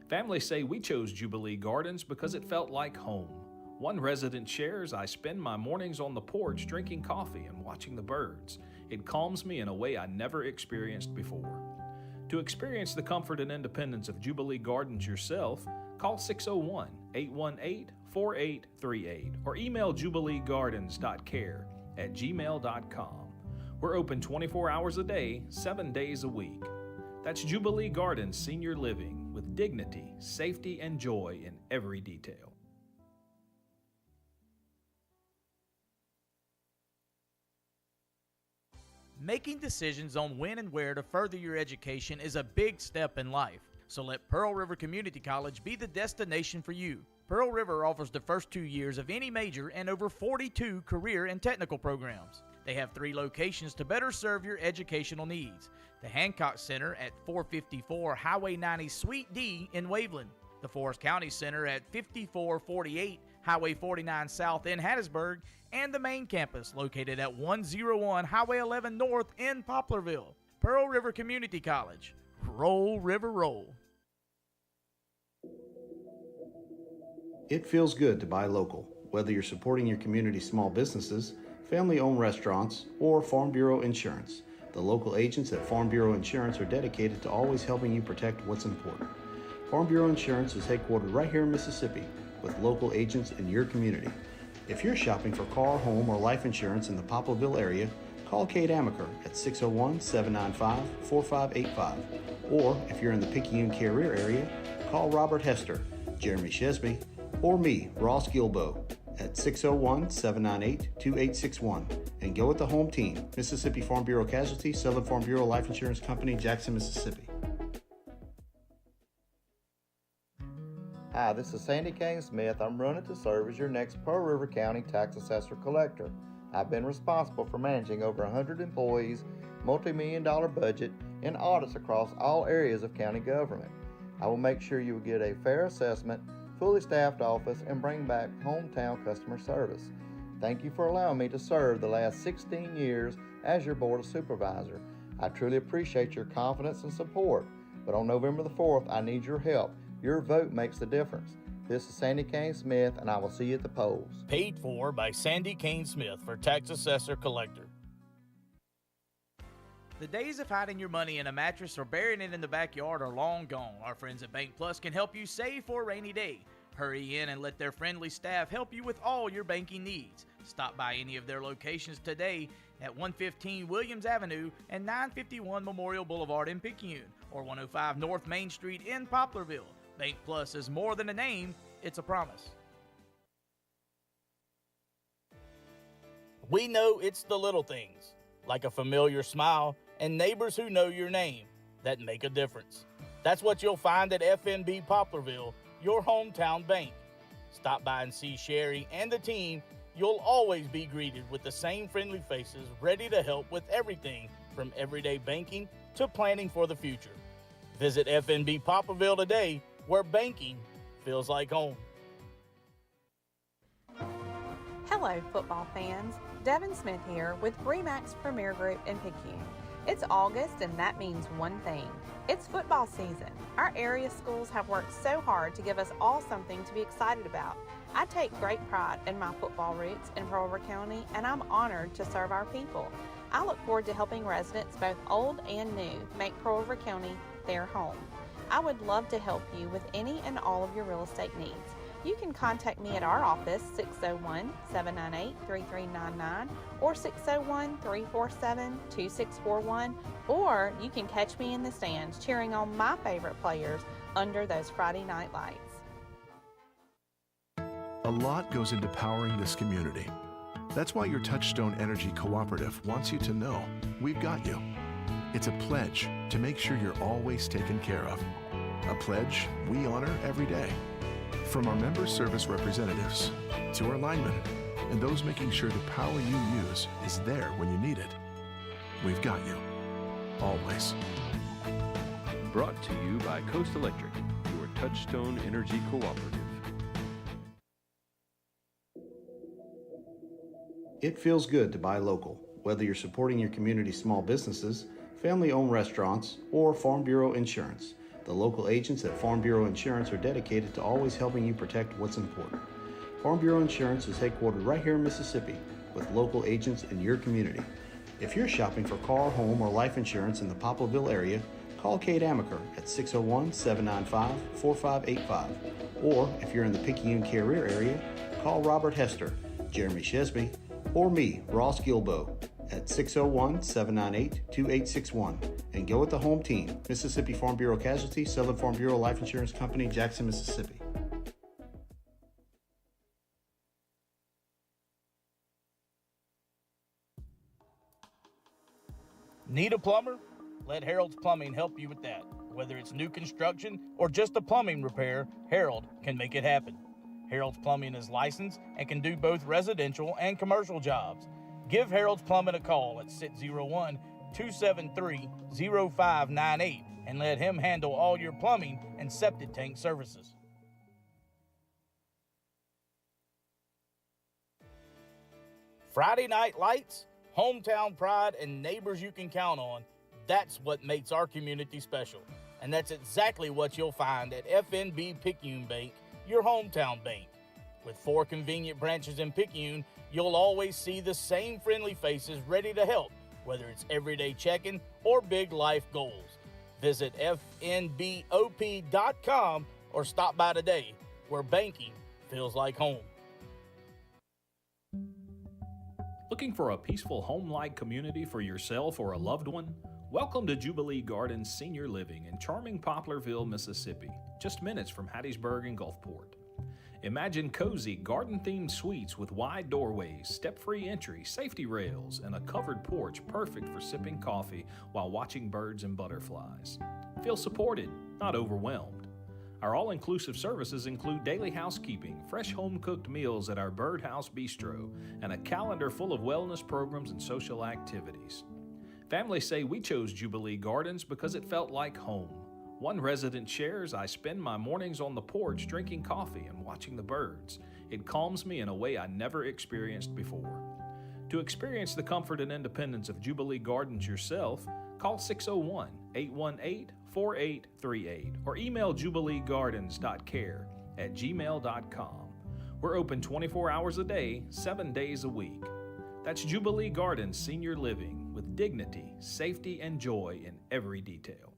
Families say we chose Jubilee Gardens because it felt like home. One resident shares, I spend my mornings on the porch drinking coffee and watching the birds. It calms me in a way I never experienced before. To experience the comfort and independence of Jubilee Gardens yourself, call 601-818-4838 or email jubileegardens.care@gmail.com. We're open 24 hours a day, 7 days a week. That's Jubilee Gardens Senior Living with dignity, safety, and joy in every detail. Making decisions on when and where to further your education is a big step in life. So let Pearl River Community College be the destination for you. Pearl River offers the first 2 years of any major and over 42 career and technical programs. They have 3 locations to better serve your educational needs. The Hancock Center at 454 Highway 90 Suite D in Waveland. The Forest County Center at 5448 Highway 49 South in Hattiesburg, and the main campus located at 101 Highway 11 North in Poplarville. Pearl River Community College. Roll, River, roll. It feels good to buy local, whether you're supporting your community's small businesses, family-owned restaurants, or Farm Bureau Insurance. The local agents at Farm Bureau Insurance are dedicated to always helping you protect what's important. Farm Bureau Insurance is headquartered right here in Mississippi with local agents in your community. If you're shopping for car, home, or life insurance in the Poplarville area, call Kate Amaker at 601-795-4585. Or if you're in the Picayune-Carrier area, call Robert Hester, Jeremy Shesby, or me, Ross Gilbo, at 601-798-2861. And go with the home team, Mississippi Farm Bureau Casualty, Southern Farm Bureau Life Insurance Company, Jackson, Mississippi. Hi, this is Sandy Kane Smith. I'm running to serve as your next Pearl River County Tax Assessor Collector. I've been responsible for managing over 100 employees, multi-million-dollar budget, and audits across all areas of county government. I will make sure you will get a fair assessment, fully staffed office, and bring back hometown customer service. thank you for allowing me to serve the last 16 years as your Board of Supervisor. I truly appreciate your confidence and support, but on November the 4th, I need your help. Your vote makes the difference. This is Sandy Kane Smith, and I will see you at the polls. Paid for by Sandy Kane Smith for Tax Assessor Collector. The days of hiding your money in a mattress or burying it in the backyard are long gone. Our friends at Bank Plus can help you save for a rainy day. Hurry in and let their friendly staff help you with all your banking needs. Stop by any of their locations today at 115 Williams Avenue and 951 Memorial Boulevard in Picayune, or 105 North Main Street in Poplarville. Bank Plus is more than a name, it's a promise. We know it's the little things, like a familiar smile and neighbors who know your name, that make a difference. That's what you'll find at FNB Poplarville, your hometown bank. Stop by and see Sherry and the team. You'll always be greeted with the same friendly faces, ready to help with everything from everyday banking to planning for the future. Visit FNB Poplarville today, where banking feels like home. Hello, football fans. Devin Smith here with Remax Premier Group in Picayune. It's August, and that means one thing. It's football season. Our area schools have worked so hard to give us all something to be excited about. I take great pride in my football roots in Pearl River County, and I'm honored to serve our people. I look forward to helping residents, both old and new, make Pearl River County their home. I would love to help you with any and all of your real estate needs. You can contact me at our office, 601-798-3399 or 601-347-2641, or you can catch me in the stands cheering on my favorite players under those Friday night lights. A lot goes into powering this community. That's why your Touchstone Energy Cooperative wants you to know we've got you. It's a pledge to make sure you're always taken care of. A pledge we honor every day. From our member service representatives to our linemen and those making sure the power you use is there when you need it. We've got you. Always. Brought to you by Coast Electric, your Touchstone Energy Cooperative. It feels good to buy local, whether you're supporting your community's small businesses, family-owned restaurants, or Farm Bureau Insurance. The local agents at Farm Bureau Insurance are dedicated to always helping you protect what's important. Farm Bureau Insurance is headquartered right here in Mississippi with local agents in your community. If you're shopping for car, home, or life insurance in the Poplarville area, call Kate Amaker at 601-795-4585. Or if you're in the Picayune-Carrier area, call Robert Hester, Jeremy Shesby, or me, Ross Gilbo, at 601-798-2861. And go with the home team, Mississippi Farm Bureau Casualty, Southern Farm Bureau Life Insurance Company, Jackson, Mississippi. Need a plumber? Let Harold's Plumbing help you with that. Whether it's new construction or just a plumbing repair, Harold can make it happen. Harold's Plumbing is licensed and can do both residential and commercial jobs. Give Harold's Plumbing a call at 601-273-0598 and let him handle all your plumbing and septic tank services. Friday night lights, hometown pride, and neighbors you can count on. That's what makes our community special. And that's exactly what you'll find at FNB Picayune Bank, your hometown bank. With 4 convenient branches in Picayune, you'll always see the same friendly faces ready to help, whether it's everyday checking or big life goals. Visit fnbop.com or stop by today, where banking feels like home. Looking for a peaceful home-like community for yourself or a loved one? Welcome to Jubilee Gardens Senior Living in charming Poplarville, Mississippi, just minutes from Hattiesburg and Gulfport. Imagine cozy, garden-themed suites with wide doorways, step-free entry, safety rails, and a covered porch perfect for sipping coffee while watching birds and butterflies. Feel supported, not overwhelmed. Our all-inclusive services include daily housekeeping, fresh home-cooked meals at our Birdhouse Bistro, and a calendar full of wellness programs and social activities. Families say we chose Jubilee Gardens because it felt like home. One resident shares, "I spend my mornings on the porch drinking coffee and watching the birds. It calms me in a way I never experienced before. To experience the comfort and independence of Jubilee Gardens yourself, call 601-818-4838 or email jubileegardens.care@gmail.com. We're open 24 hours a day, 7 days a week. That's Jubilee Gardens Senior Living with dignity, safety, and joy in every detail.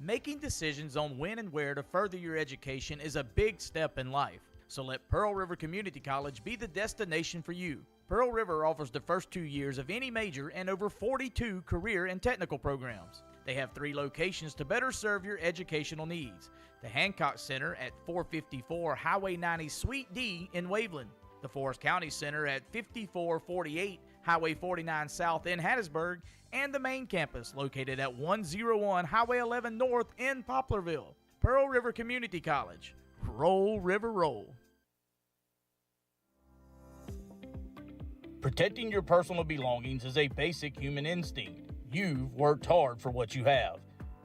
Making decisions on when and where to further your education is a big step in life. So let Pearl River Community College be the destination for you. Pearl River offers the first 2 years of any major and over 42 career and technical programs. They have 3 locations to better serve your educational needs. The Hancock Center at 454 Highway 90 Suite D in Waveland. The Forest County Center at 5448 Highway 49 South in Hattiesburg. And the main campus located at 101 Highway 11 North in Poplarville. Pearl River Community College. Roll, River, roll. Protecting your personal belongings is a basic human instinct. You've worked hard for what you have.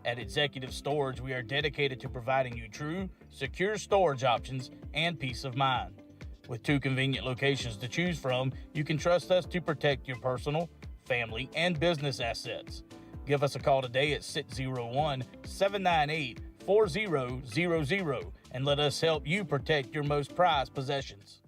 At Executive Storage, we are dedicated to providing you true, secure storage options and peace of mind. With 2 convenient locations to choose from, you can trust us to protect your personal, family, and business assets. Give us a call today at 601-798-4000 and let us help you protect your most prized possessions.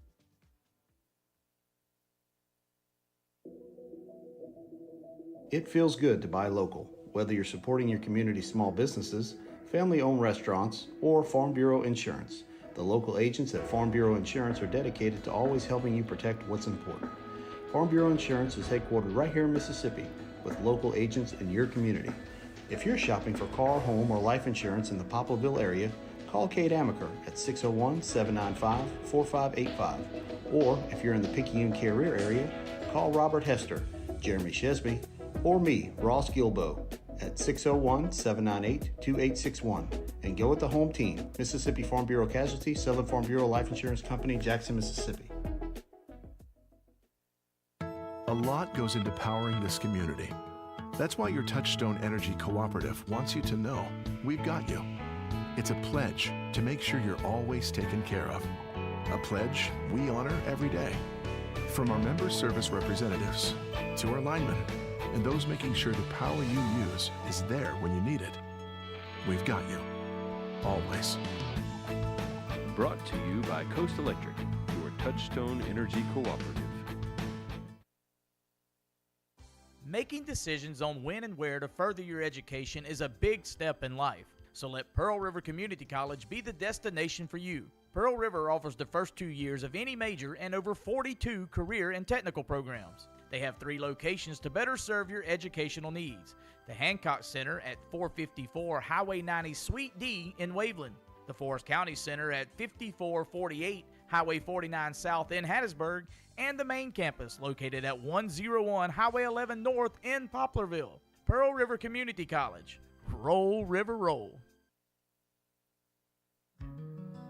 It feels good to buy local, whether you're supporting your community's small businesses, family-owned restaurants, or Farm Bureau Insurance. The local agents at Farm Bureau Insurance are dedicated to always helping you protect what's important. Farm Bureau Insurance is headquartered right here in Mississippi with local agents in your community. If you're shopping for car, home, or life insurance in the Poplarville area, call Kate Amaker at 601-795-4585. Or if you're in the Picayune Carrier area, call Robert Hester, Jeremy Shesby, or me, Ross Gilbo, at 601-798-2861. And go with the home team, Mississippi Farm Bureau Casualty, Southern Farm Bureau Life Insurance Company, Jackson, Mississippi. A lot goes into powering this community. That's why your Touchstone Energy Cooperative wants you to know we've got you. It's a pledge to make sure you're always taken care of. A pledge we honor every day. From our member service representatives to our linemen and those making sure the power you use is there when you need it. We've got you. Always. Brought to you by Coast Electric, your Touchstone Energy Cooperative. Making decisions on when and where to further your education is a big step in life. So let Pearl River Community College be the destination for you. Pearl River offers the first 2 years of any major and over 42 career and technical programs. They have 3 locations to better serve your educational needs. The Hancock Center at 454 Highway 90 Suite D in Waveland. The Forest County Center at 5448 Highway 49 South in Hattiesburg. And the main campus located at 101 Highway 11 North in Poplarville. Pearl River Community College. Roll, River, roll.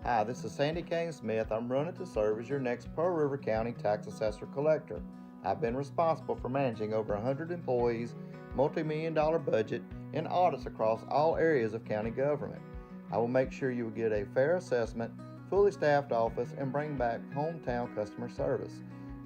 Hi, this is Sandy Kane Smith. I'm running to serve as your next Pearl River County Tax Assessor Collector. I've been responsible for managing over 100 employees, multi-million-dollar budget, and audits across all areas of county government. I will make sure you will get a fair assessment, fully staffed office, and bring back hometown customer service.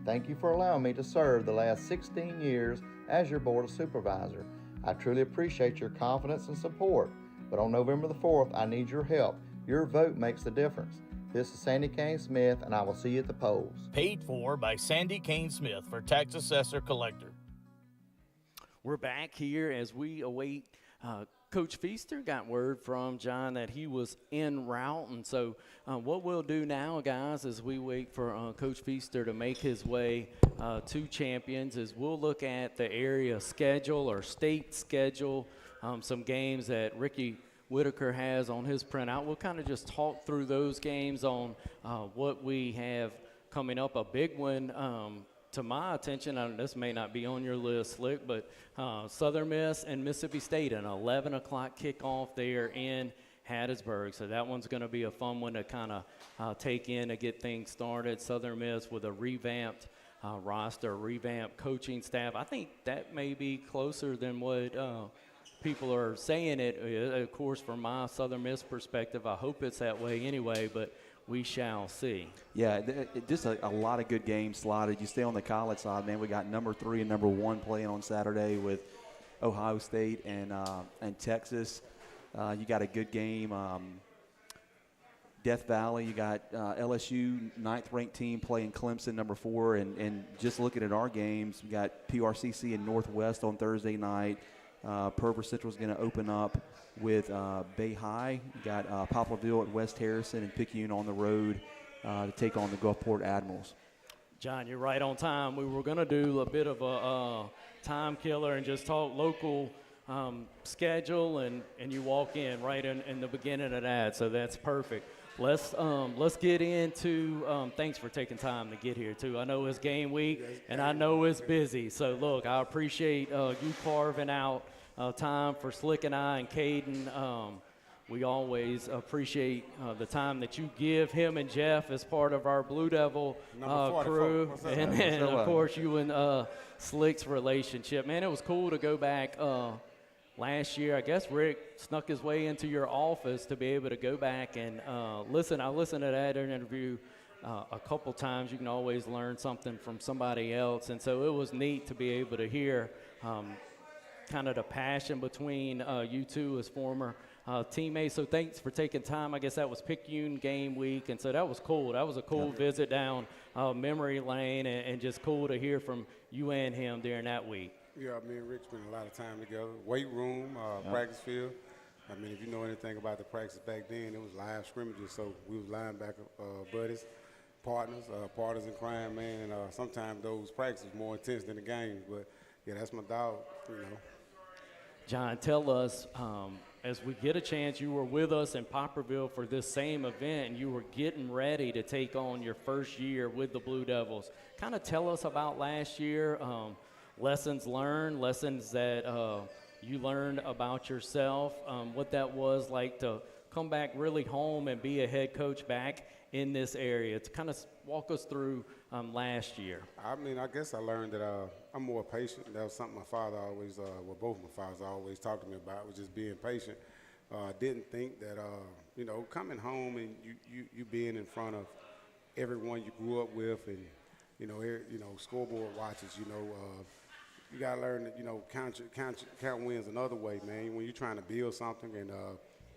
Thank you for allowing me to serve the last 16 years as your Board of Supervisor. I truly appreciate your confidence and support, but on November the 4th, I need your help. Your vote makes the difference. This is Sandy Kane Smith, and I will see you at the polls. Paid for by Sandy Kane Smith for Tax Assessor Collector. We're back here as we await Coach Feaster. Got word from John that he was en route, and so what we'll do now, guys, as we wait for Coach Feaster to make his way to Champions, is we'll look at the area schedule or state schedule, some games that Ricky Whitaker has on his printout. We'll kind of just talk through those games on what we have coming up. A big one to my attention, this may not be on your list, Slick, but Southern Miss and Mississippi State, an 11 o'clock kickoff there in Hattiesburg. So that one's going to be a fun one to kind of take in to get things started. Southern Miss with a revamped roster, revamped coaching staff. I think that may be closer than what people are saying it. Of course, from my Southern Miss perspective, I hope it's that way anyway, but we shall see. Yeah, just a lot of good games slotted. You stay on the college side, man. We got number 3 and number 1 playing on Saturday with Ohio State and Texas. You got a good game. Death Valley, you got LSU, 9th-ranked team playing Clemson, number 4. And just looking at our games, we got PRCC and Northwest on Thursday night. Purvis Central is going to open up with Bay High. You got Poplarville at West Harrison and Picayune on the road to take on the Gulfport Admirals. John, you're right on time. We were going to do a bit of a time killer and just talk local schedule, and you walk in right in the beginning of that, so that's perfect. Let's get into thanks for taking time to get here, too. I know it's game week, and I know it's busy. So, look, I appreciate you carving out time for Slick and I and Caden. We always appreciate the time that you give him and Jeff as part of our Blue Devil crew. And then, of course, you and Slick's relationship. Man, it was cool to go back last year. I guess Rick snuck his way into your office to be able to go back and listen. I listened to that interview a couple times. You can always learn something from somebody else. And so it was neat to be able to hear kind of the passion between you two as former teammates. So thanks for taking time. I guess that was Picayune game week. And so that was cool. That was a cool visit down memory lane, and just cool to hear from you and him during that week. Yeah, me and Rick spent a lot of time together. Weight room, practice field. I mean, if you know anything about the practice back then, it was live scrimmages, so we was linebacker buddies, partners in crime, man, and sometimes those practices more intense than the games. But, yeah, that's my dog, you know. John, tell us, as we get a chance, you were with us in Poplarville for this same event, and you were getting ready to take on your first year with the Blue Devils. Kind of tell us about last year. Lessons learned, lessons that you learned about yourself, what that was like to come back really home and be a head coach back in this area. To kind of walk us through last year. I mean, I guess I learned that I'm more patient. That was something my father always, well, both my fathers always talked to me about, was just being patient. I didn't think that, you know, coming home and you being in front of everyone you grew up with, and, you know, scoreboard watches, you know, you got to learn that, you know, count wins another way, man. When you're trying to build something and,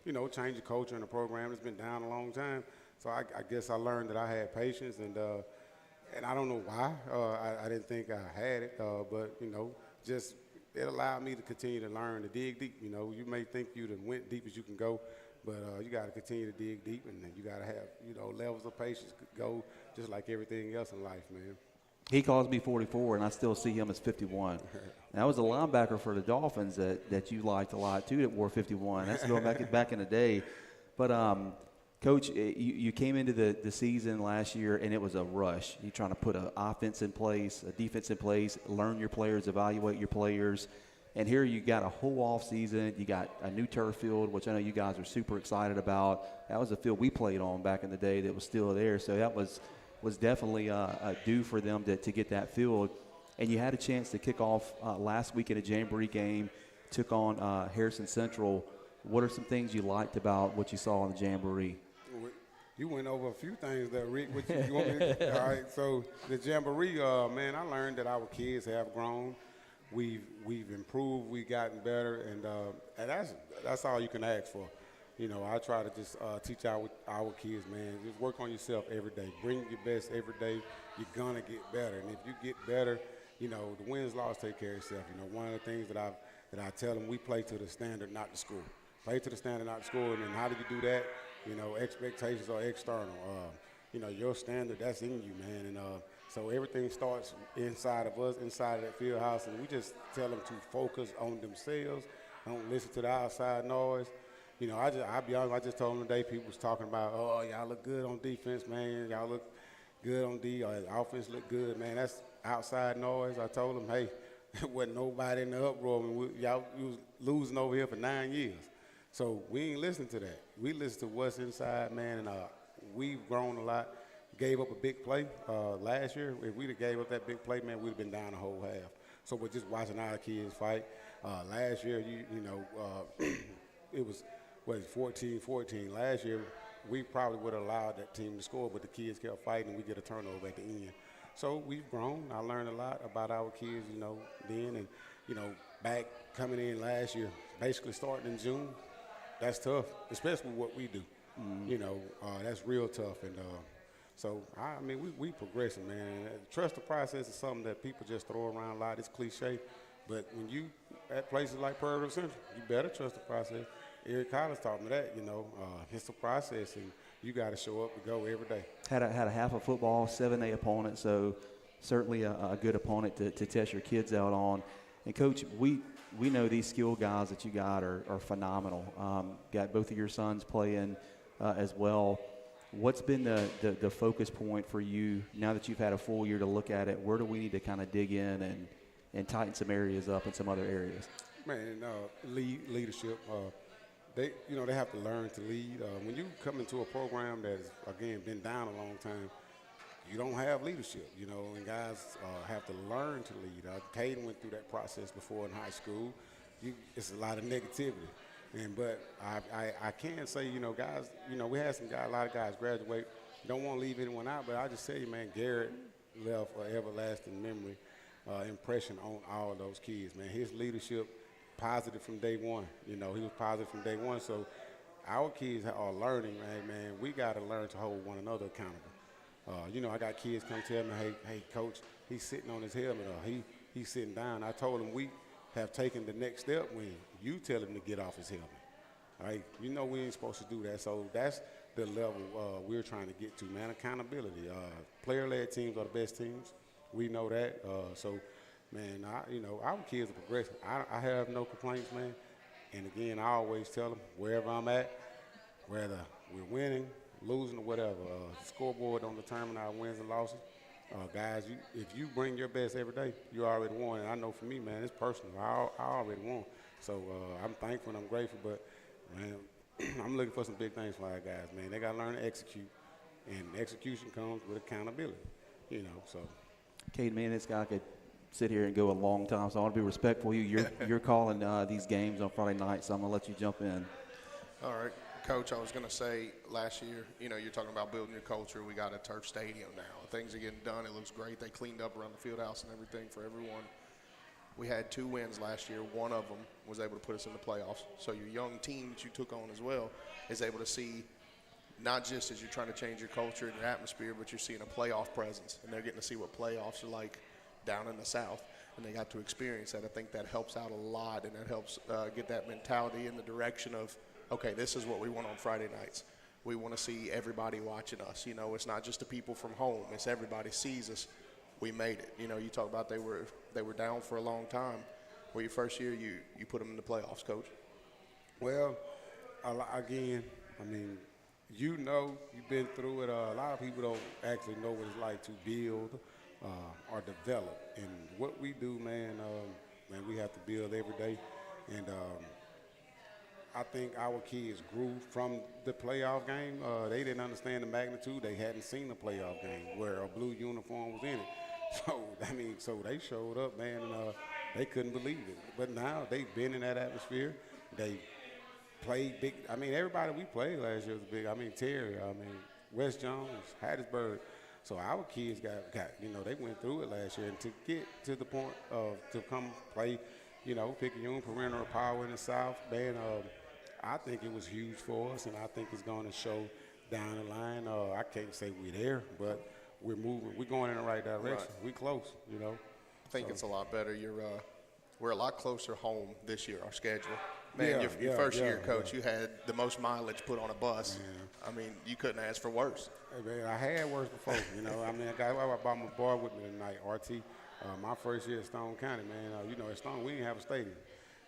you know, change the culture in a program that's been down a long time. So I guess I learned that I had patience, and I don't know why. I didn't think I had it, but, you know, just it allowed me to continue to learn, to dig deep. You know, you may think you done went deep as you can go, but you got to continue to dig deep, and you got to have, you know, levels of patience go just like everything else in life, man. He calls me 44, and I still see him as 51. And I was a linebacker for the Dolphins that you liked a lot, too, that wore 51. That's going back in the day. But, Coach, you came into the season last year, and it was a rush. You're trying to put an offense in place, a defense in place, learn your players, evaluate your players. And here you got a whole off season. You got a new turf field, which I know you guys are super excited about. That was a field we played on back in the day that was still there. So that was definitely due for them to get that field. And you had a chance to kick off last week in a Jamboree game, took on Harrison Central. What are some things you liked about what you saw in the Jamboree? You went over a few things there, Rick. What you want me to, all right, so the Jamboree, man, I learned that our kids have grown. We've improved. We've gotten better, and that's all you can ask for. You know, I try to just teach our kids, man, just work on yourself every day. Bring your best every day. You're going to get better. And if you get better, you know, the wins, loss, take care of yourself. You know, one of the things that I tell them, we play to the standard, not the score. Play to the standard, not the score. And then how do you do that? You know, expectations are external. You know, your standard, that's in you, man. And so everything starts inside of us, inside of that field house. And we just tell them to focus on themselves. Don't listen to the outside noise. You know, I'll be honest, I just told them today, people was talking about, oh, y'all look good on defense, man. Y'all look good on D. Offense look good, man. That's outside noise. I told them, hey, there wasn't nobody in the uproar. I mean, y'all was losing over here for 9 years. So we ain't listening to that. We listen to what's inside, man, and we've grown a lot. Gave up a big play last year. If we'd have gave up that big play, man, we'd have been down the whole half. So we're just watching our kids fight. Last year, you know, it was, 14-14. Last year, we probably would have allowed that team to score, but the kids kept fighting, and we get a turnover at the end. So we've grown. I learned a lot about our kids, then, and, back coming in last year, basically starting in June, that's tough, especially what we do. That's real tough. And so, we progressing, man. Trust the process is something that people just throw around a lot. It's cliche. But when you at places like Prairie River Central, you better trust the process. Eric Collins taught me that, it's a process, and you got to show up and go every day. Had a half of football, 7A opponent, so certainly a good opponent to test your kids out on. And, Coach, we know these skill guys that you got are phenomenal. Got both of your sons playing as well. What's been the focus point for you now that you've had a full year to look at it? Where do we need to kind of dig in and tighten some areas up in some other areas? Man, leadership. They have to learn to lead. When you come into a program that has, again, been down a long time, you don't have leadership, and guys have to learn to lead. Caden went through that process before in high school. It's a lot of negativity. But I can say, guys, we had a lot of guys graduate. Don't want to leave anyone out, but I just tell you, man, Garrett left an everlasting memory, impression on all of those kids, man. His leadership, positive from day one. He was positive from day one. So our kids are learning, man. We got to learn to hold one another accountable. I got kids come tell me, hey, Coach, he's sitting on his helmet, or he's sitting down. I told him we have taken the next step when you tell him to get off his helmet. All right? We ain't supposed to do that. So that's the level we're trying to get to, man. Accountability. Player-led teams are the best teams. We know that. Man, our kids are progressing. I have no complaints, man. And again, I always tell them wherever I'm at, whether we're winning, losing, or whatever, the scoreboard don't determine our wins and losses. Guys, if you bring your best every day, you already won. And I know for me, man, it's personal. I already won. So I'm thankful and I'm grateful. But, man, I'm looking for some big things for our guys, man. They got to learn to execute. And execution comes with accountability, so. Caden, man, this guy could sit here and go a long time, so I want to be respectful of you. You're calling these games on Friday night, so I'm going to let you jump in. All right. Coach, I was going to say last year, you're talking about building your culture. We got a turf stadium now. Things are getting done. It looks great. They cleaned up around the field house and everything for everyone. We had 2 wins last year. One of them was able to put us in the playoffs. So your young team that you took on as well is able to see, not just as you're trying to change your culture and your atmosphere, but you're seeing a playoff presence. And they're getting to see what playoffs are like down in the South. And they got to experience that. I think that helps out a lot, and that helps get that mentality in the direction of, okay, this is what we want on Friday nights. We want to see everybody watching us. It's not just the people from home. It's everybody sees us. We made it. You talk about they were down for a long time. Well, your first year, you put them in the playoffs, Coach. Well, again, you've been through it. A lot of people don't actually know what it's like to build or develop. And what we do, man, we have to build every day. And I think our kids grew from the playoff game. They didn't understand the magnitude. They hadn't seen a playoff game where a blue uniform was in it. So they showed up, man, and they couldn't believe it. But now they've been in that atmosphere. They played big. Everybody we played last year was big. Terry, West Jones, Hattiesburg. So our kids got they went through it last year. And to get to the point of to come play, Picayune, Perimeter Power in the South, man, I think it was huge for us, and I think it's going to show down the line. I can't say we're there, but we're moving. We're going in the right direction. Right. We're close, I think it's a lot better. We're a lot closer home this year, our schedule. Man, your first year, Coach, you had the most mileage put on a bus. Yeah. You couldn't ask for worse. Hey, man, I had worse before, I brought my boy with me tonight, RT. My first year at Stone County, man. At Stone, we didn't have a stadium.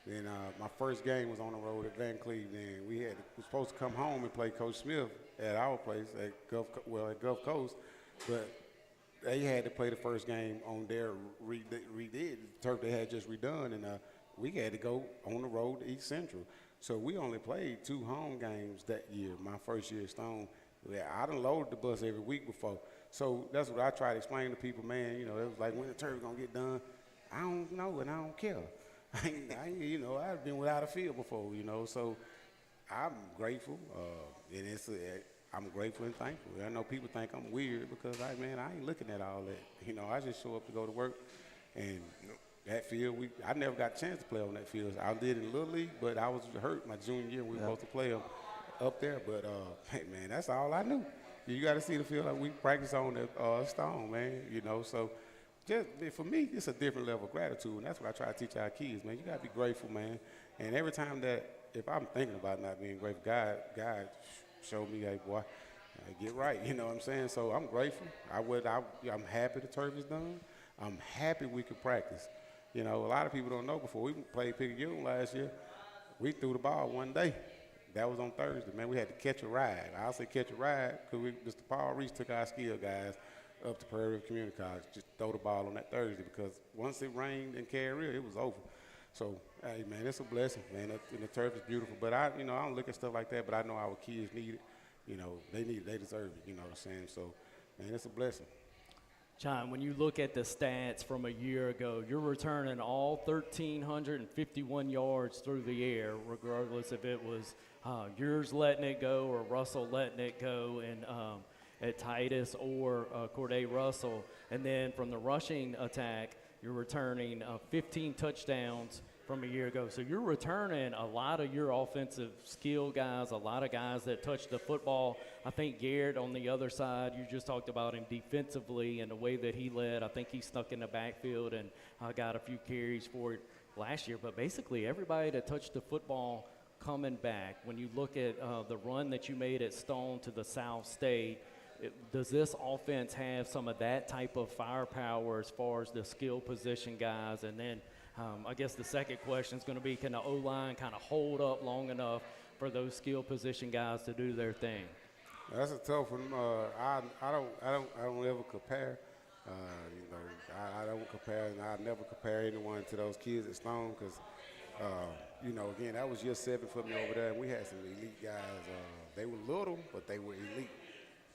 Then my first game was on the road at Van Cleve. Then we were supposed to come home and play Coach Smith at our place at Gulf Coast, but they had to play the first game on their redid turf they had just redone, and we had to go on the road to East Central. So we only played 2 home games that year. My first year at Stone, I done loaded the bus every week before. So that's what I try to explain to people, man. It was like, when the turf gonna get done? I don't know, and I don't care. I've been without a field before, so I'm grateful. And I'm grateful and thankful. I know people think I'm weird because I ain't looking at all that. You know, I just show up to go to work, and that field, I never got a chance to play on that field. I did in Little League, but I was hurt my junior year. We were supposed to play up there, but hey, man, that's all I knew. You got to see the field like we practice on the stone, man. You know, so just for me, it's a different level of gratitude, and that's what I try to teach our kids, man. You got to be grateful, man. And every time that if I'm thinking about not being grateful, God showed me, hey, boy, get right. You know what I'm saying? So I'm grateful. I'm happy the turf is done. I'm happy we could practice. You know, a lot of people don't know before we played Pigskin last year, we threw the ball one day. That was on Thursday, man. We had to catch a ride. I'll say catch a ride because Mr. Paul Reese took our skill guys up to Prairie River Community College, just throw the ball on that Thursday because once it rained in Carrier, it was over. So, hey, man, it's a blessing, man. And the turf is beautiful. But I don't look at stuff like that, but I know our kids need it. You know, they need it. They deserve it, you know what I'm saying? So, man, it's a blessing. John, when you look at the stats from a year ago, you're returning all 1,351 yards through the air, regardless if it was yours letting it go or Russell letting it go at Titus or Corday Russell. And then from the rushing attack, you're returning 15 touchdowns from a year ago. So you're returning a lot of your offensive skill guys, a lot of guys that touch the football. I think Garrett on the other side, you just talked about him defensively and the way that he led. I think he snuck in the backfield and got a few carries for it last year. But basically everybody that touched the football coming back, when you look at the run that you made at Stone to the South State, does this offense have some of that type of firepower as far as the skill position guys? And then I guess the second question is going to be, can the O-line kind of hold up long enough for those skill position guys to do their thing? That's a tough one. I don't ever compare. You know, I don't compare, and I never compare anyone to those kids at Stone because, you know, again, that was year 7 for me over there, and we had some elite guys. They were little, but they were elite.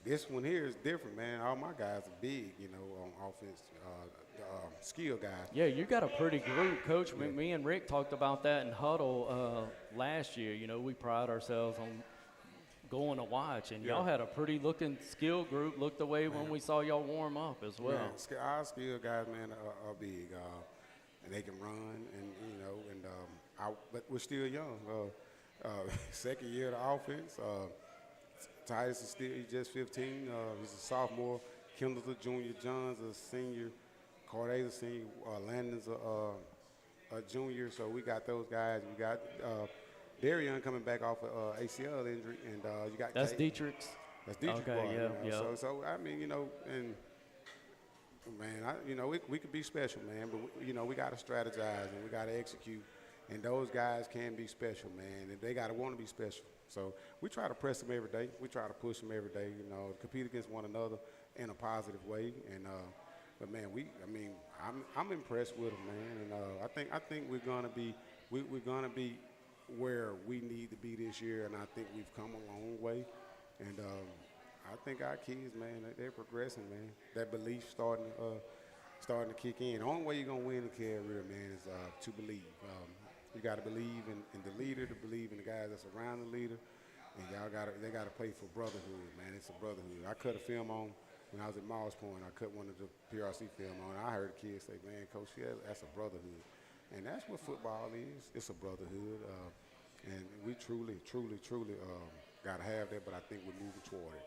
This one here is different, man. All my guys are big, you know, on offense, skill guys. Yeah, you got a pretty group, Coach. Yeah. Me and Rick talked about that in huddle last year. You know, we pride ourselves on going to watch, and y'all had a pretty looking skill group. Looked the way when we saw y'all warm up as well. Man, our skill guys, man, are big, and they can run, and you know, and but we're still young. Second year of the offense. Titus is he's just 15. He's a sophomore. Kendall's a junior. John's a senior. Corday's a senior. Landon's a junior. So we got those guys. We got Darian coming back off of ACL injury, and you got that's Dietrich's. That's Dietrich's. Okay, yeah. So I mean, you know, and man, you know, we could be special, man, but you know, we got to strategize and we got to execute, and those guys can be special, man, and they got to want to be special. So we try to press them every day. We try to push them every day, you know, compete against one another in a positive way. And but man, I'm impressed with them, man. And I think we're gonna be where we need to be this year, and I think we've come a long way. And I think our kids, man, they're progressing, man. That belief starting to kick in. The only way you're gonna win in Carrier, man, is to believe. You got to believe in the leader, to believe in the guys that's around the leader, and they got to play for brotherhood, man. It's a brotherhood. I cut a film on when I was at Moss Point. I cut one of the PRC film on. I heard kids say, "Man, Coach, yeah, that's a brotherhood," and that's what football is. It's a brotherhood, and we truly got to have that. But I think we're moving toward it.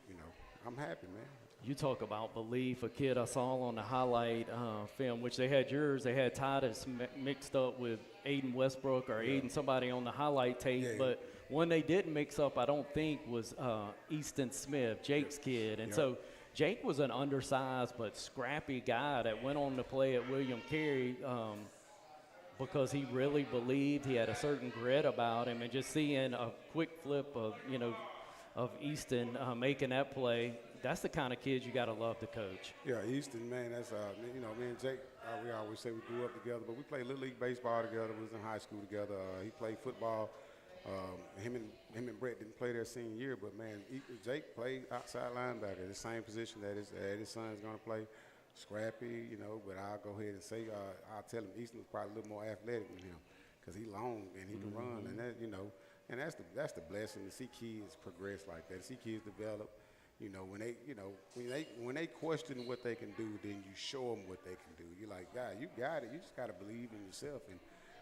You know, I'm happy, man. You talk about belief. A kid I saw on the highlight film, which they had yours, they had Titus mixed up with Aiden Westbrook or Aiden somebody on the highlight tape. Yeah. But one they didn't mix up, I don't think, was Easton Smith, Jake's kid. And so Jake was an undersized but scrappy guy that went on to play at William Carey because he really believed. He had a certain grit about him. And just seeing a quick flip of Easton making that play, that's the kind of kids you got to love to coach. Yeah, Easton, man, that's, you know, me and Jake, we always say we grew up together, but we played Little League baseball together. We was in high school together. He played football. Him and Brett didn't play their senior year, but, man, Jake played outside linebacker, the same position that his son's going to play. Scrappy, you know, but I'll go ahead and say, I'll tell him Easton was probably a little more athletic than him because he's long and he can run. And, that, you know, And that's the blessing to see kids progress like that, to see kids develop. When they question what they can do, then you show them what they can do. You're like, God, you got it. You just got to believe in yourself. And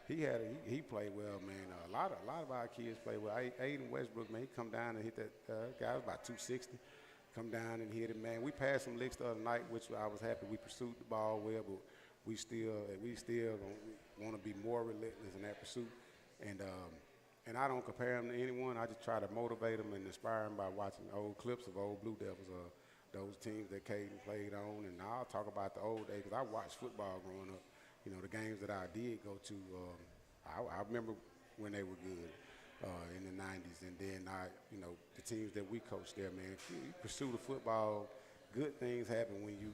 he played well, man. A lot of our kids play well. Aiden Westbrook, man, he come down and hit that guy was about 260. Come down and hit it, man. We passed some licks the other night, which I was happy. We pursued the ball well, but we still want to be more relentless in that pursuit. And I don't compare them to anyone. I just try to motivate them and inspire them by watching old clips of old Blue Devils, those teams that Caden played on. And I'll talk about the old days because I watched football growing up. The games that I did go to, I remember when they were good in the 90s. And then the teams that we coached there, man, if you pursue the football, good things happen when you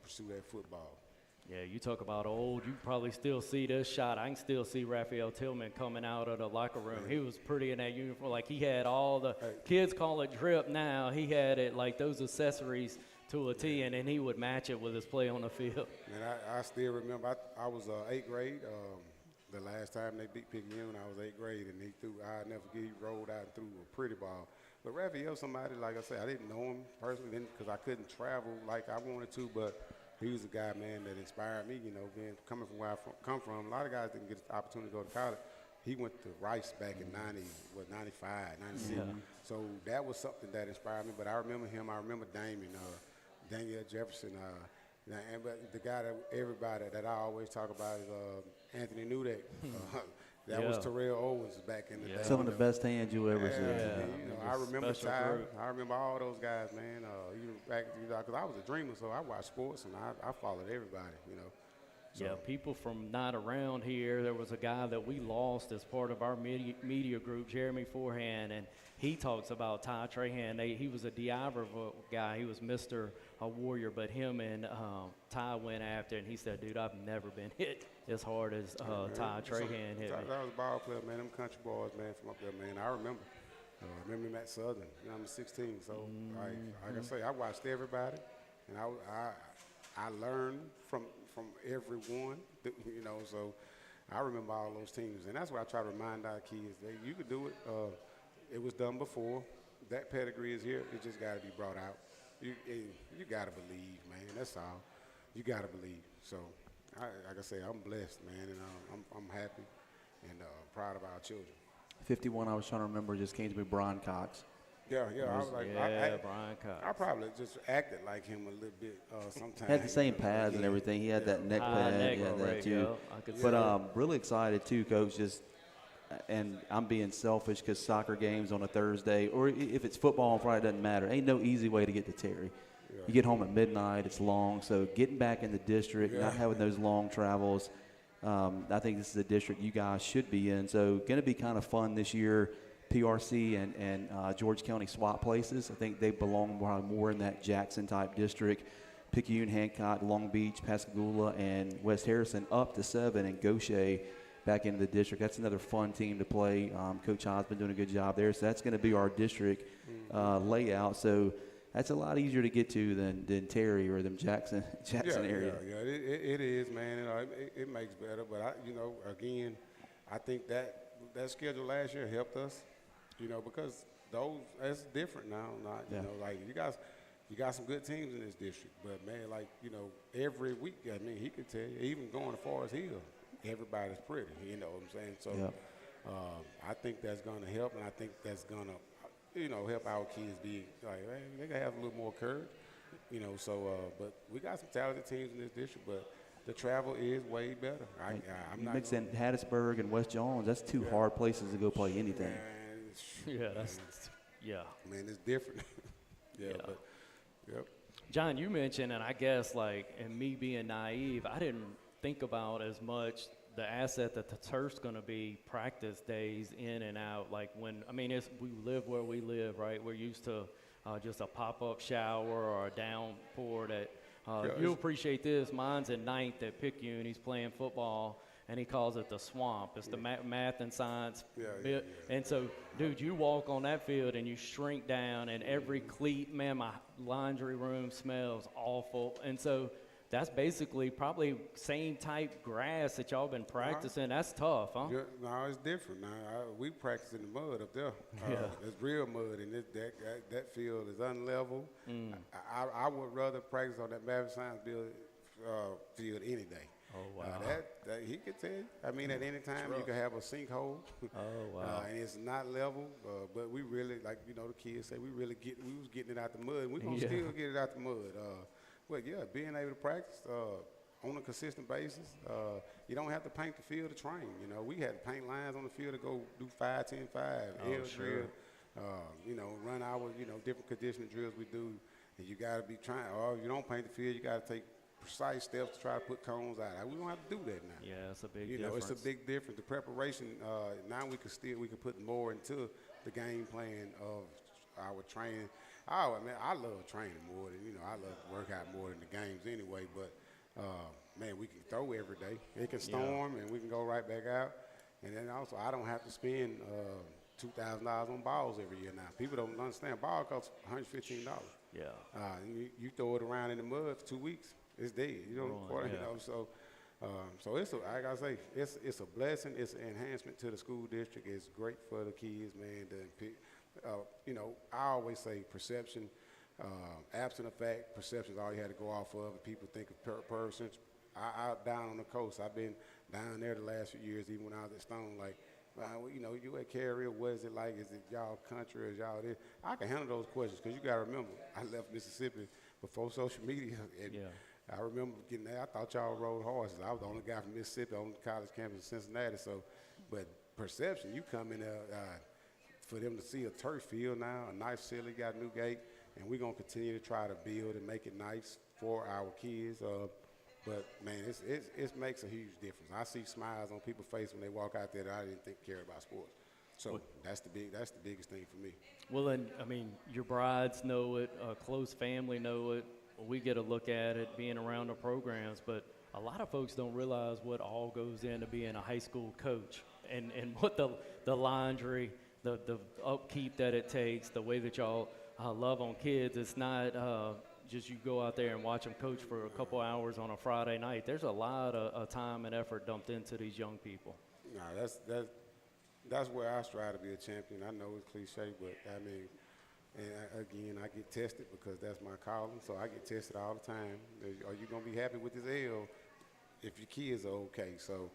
pursue that football. Yeah, you talk about old. You probably still see this shot. I can still see Raphael Tillman coming out of the locker room. He was pretty in that uniform. Like, he had all the kids call it drip now. He had it like those accessories to a T, and then he would match it with his play on the field. And I still remember I was 8th grade. The last time they beat Pigskin, I was 8th grade, and I'll never forget, he rolled out and threw a pretty ball. But Raphael, somebody, like I said, I didn't know him personally because I couldn't travel like I wanted to, but he was a guy, man, that inspired me, being coming from where I come from. A lot of guys didn't get the opportunity to go to college. He went to Rice back in 95, 96. Yeah. So that was something that inspired me. But I remember him. I remember Daniel Jefferson. But the guy that I always talk about is Anthony Nudek. That was Terrell Owens back in the day. Some of the best hands you ever see. I remember Ty. I remember all those guys, man. Because I was a dreamer, so I watched sports and I followed everybody, So. Yeah, people from not around here. There was a guy that we lost as part of our media group, Jeremy Forehand, and he talks about Ty Trahan. He was a D'Iberville guy. He was Mr. Warrior, but him and Ty went after, and he said, dude, I've never been hit as hard as Ty Trahan hit me. I was a ball player, man. Them country boys, man, from up there, man. I remember. I remember him at Southern. I'm 16, so like I say, I watched everybody, and I learned from everyone, so I remember all those teams. And that's what I try to remind our kids. You could do it. It was done before. That pedigree is here. It just got to be brought out. You got to believe, man. That's all. You got to believe. So, like I say, I'm blessed, man, and I'm happy and proud of our children. 51, I was trying to remember, just came to me, Brian Cox. Yeah. I was like, Brian Cox. I probably just acted like him a little bit sometimes. Had the same pads and everything. He had that neck pad. He had that too. But really excited too, Coach. And I'm being selfish because soccer games on a Thursday, or if it's football on Friday, it doesn't matter. Ain't no easy way to get to Terry. Yeah. You get home at midnight. It's long. So getting back in the district, not having those long travels. I think this is a district you guys should be in. So going to be kind of fun this year. PRC and George County swap places. I think they belong more in that Jackson-type district. Picayune, Hancock, Long Beach, Pascagoula, and West Harrison up to 7, and Gaucher back into the district. That's another fun team to play. Coach Ha's been doing a good job there. So that's going to be our district layout. So that's a lot easier to get to than Terry or them Jackson area. Yeah, it is, man. It makes better. But, again, I think that schedule last year helped us. Because that's different now. Like you got some good teams in this district, but man, every week, he could tell you, even going to Forest Hill, everybody's pretty. You know what I'm saying? So I think that's going to help, and I think that's going to, help our kids be like, man, they got to have a little more courage. But we got some talented teams in this district, but the travel is way better. I'm not mixing Hattiesburg and West Jones. That's two hard places to go play anything. Man, Man, it's different. But, yep. John, you mentioned, and I guess and me being naive, I didn't think about as much the asset that the turf's going to be practice days in and out. We live where we live, right? We're used to just a pop-up shower or a downpour that you'll appreciate this. Mine's at 9th at Picayune. He's playing football, and he calls it the swamp. It's the math and science. And so, dude, you walk on that field and you shrink down, and every cleat, man, my laundry room smells awful. And so that's basically probably same type grass that y'all been practicing. That's tough, huh? Yeah, no, it's different. Now we practice in the mud up there. It's real mud, and that field is unlevel. I would rather practice on that Maverick Science field any day. Oh wow! That he could tell you. I mean, at any time you can have a sinkhole. Oh wow! And it's not level, but we really, like the kids say, we was getting it out the mud. We're gonna still get it out the mud. But yeah, being able to practice on a consistent basis. You don't have to paint the field to train. We had to paint lines on the field to go do 5, 10, 5, drill. Run our different conditioning drills we do. And you got to be trying. Or if you don't paint the field, you got to take precise steps to try to put cones out. We don't have to do that now. Yeah, it's a big difference. It's a big difference. The preparation, now we can put more into the game plan of our training. I love training more than, I love to work out more than the games anyway, but man, we can throw every day. It can storm and we can go right back out. And then also, I don't have to spend $2,000 on balls every year now. People don't understand. Ball costs $115. Yeah. You throw it around in the mud for 2 weeks, it's dead. So it's like I say, it's a blessing. It's an enhancement to the school district. It's great for the kids, man. I always say perception, absent of fact, perception is all you had to go off of. And people think of persons. Down on the coast, I've been down there the last few years, even when I was at Stone, like, you at Carrier, what is it like? Is it y'all country or is y'all this? I can handle those questions because you got to remember, I left Mississippi before social media. And I remember getting there. I thought y'all rode horses. I was the only guy from Mississippi on the college campus in Cincinnati. But perception, you come in there for them to see a turf field now, a nice facility, got a new gate, and we're going to continue to try to build and make it nice for our kids. But man, it makes a huge difference. I see smiles on people's face when they walk out there that I didn't think care about sports. So that's the biggest thing for me. Well, and I mean, your brides know it, a close family know it. We get a look at it being around the programs, but a lot of folks don't realize what all goes into being a high school coach and what the laundry, the upkeep that it takes, the way that y'all love on kids. It's not just you go out there and watch them coach for a couple hours on a Friday night. There's a lot of time and effort dumped into these young people. No, that's where I strive to be a champion. I know it's cliche, but I mean, again, I get tested because that's my calling. So I get tested all the time. Are you gonna be happy with this L if your kids are okay? So,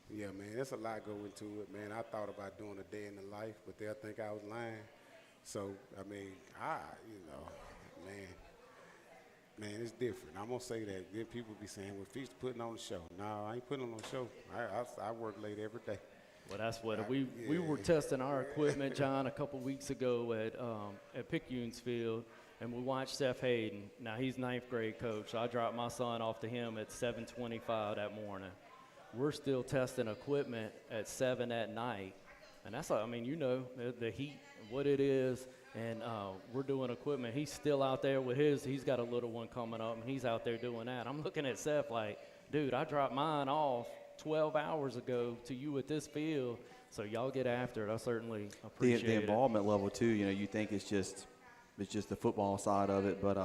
yeah, man, there's a lot go into it, man. I thought about doing a day in the life, but they'll think I was lying. So, I mean, man, it's different. I'm gonna say that. Then people be saying, "Well, Feast putting on the show." No, I ain't putting on no show. I work late every day. Well, that's what we were testing our equipment, John, a couple weeks ago at Picayune's field, and we watched Seth Hayden. Now he's 9th grade coach. So I dropped my son off to him at 7:25 that morning. We're still testing equipment at 7 at night, and that's like, I mean, the heat, what it is. And we're doing equipment. He's still out there with his. He's got a little one coming up, and he's out there doing that. I'm looking at Seth like, dude, I dropped mine off 12 hours ago to you at this field. So y'all get after it. I certainly appreciate the involvement level too. You think it's just the football side of it, but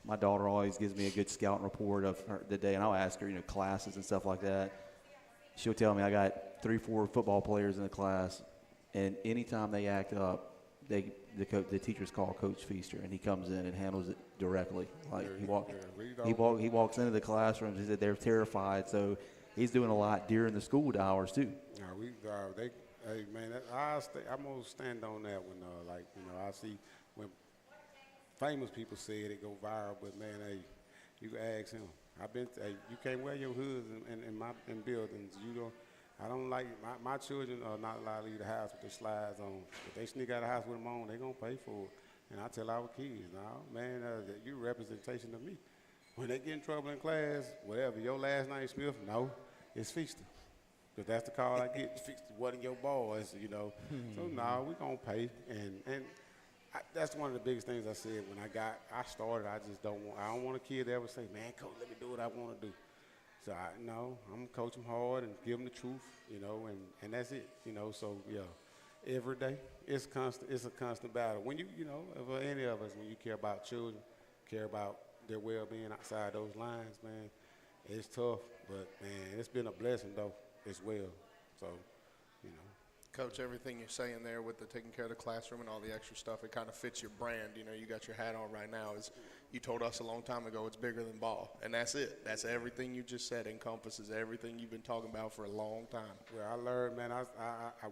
my daughter always gives me a good scouting report of the day, and I'll ask her, classes and stuff like that. She'll tell me I got 3-4 football players in the class, and anytime they act up, the teachers call Coach Feaster, and he comes in and handles it directly. Like he walks into the classrooms. He said they're terrified, so he's doing a lot during the school hours too. Hey man, I'm gonna stand on that one. I see when famous people say it go viral, but man, hey, you can ask him. You can't wear your hoods in buildings. I don't like my children are not allowed to leave the house with their slides on. If they sneak out of the house with them on, they're going to pay for it. And I tell our kids, man, you're a representation of me. When they get in trouble in class, whatever, your last name Smith, no, it's Feaster. Because that's the call I get. Feaster wasn't your boys, So, no, we're going to pay. And that's one of the biggest things I said when I started. I don't want a kid to ever say, man, coach, let me do what I want to do. So I'm gonna coach them hard and give them the truth, and that's it, So yeah, every day it's constant. It's a constant battle. When for any of us, when you care about children, care about their well-being outside those lines, man, it's tough. But, man, it's been a blessing, though, as well. So, you know. Coach, everything you're saying there with the taking care of the classroom and all the extra stuff, it kind of fits your brand. You know, you got your hat on right now. You told us a long time ago it's bigger than ball, and that's it. That's everything you just said encompasses everything you've been talking about for a long time. Well, I learned, man, I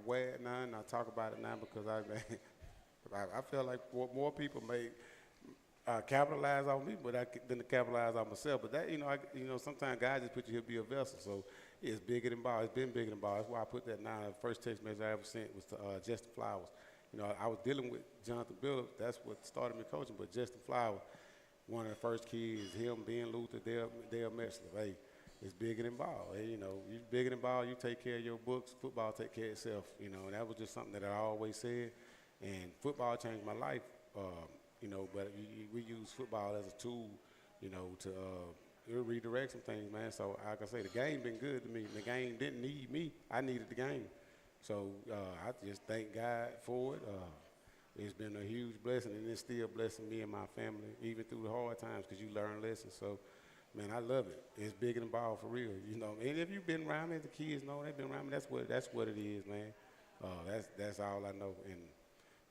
wear it now, and I talk about it now because I feel like more people may capitalize on me than to capitalize on myself. But that, sometimes God just put you here to be a vessel. So it's bigger than ball. It's been bigger than ball. That's why I put that now. The first text message I ever sent was to Justin Flowers. You know, I was dealing with Jonathan Billups. That's what started me coaching. But Justin Flowers, one of the first kids, him, Ben Luther, Dale Metzler. Hey, it's bigger than ball. Hey, you bigger than ball. You take care of your books. Football take care of itself. You know, and that was just something that I always said. And football changed my life. But we use football as a tool, to redirect some things, man. So, like I say, the game been good to me. The game didn't need me. I needed the game. So, I just thank God for it. It's been a huge blessing, and it's still blessing me and my family, even through the hard times, because you learn lessons. So, man, I love it. It's bigger than ball for real, And if you've been around me, the kids know they've been around me. That's what it is, man. That's all I know, and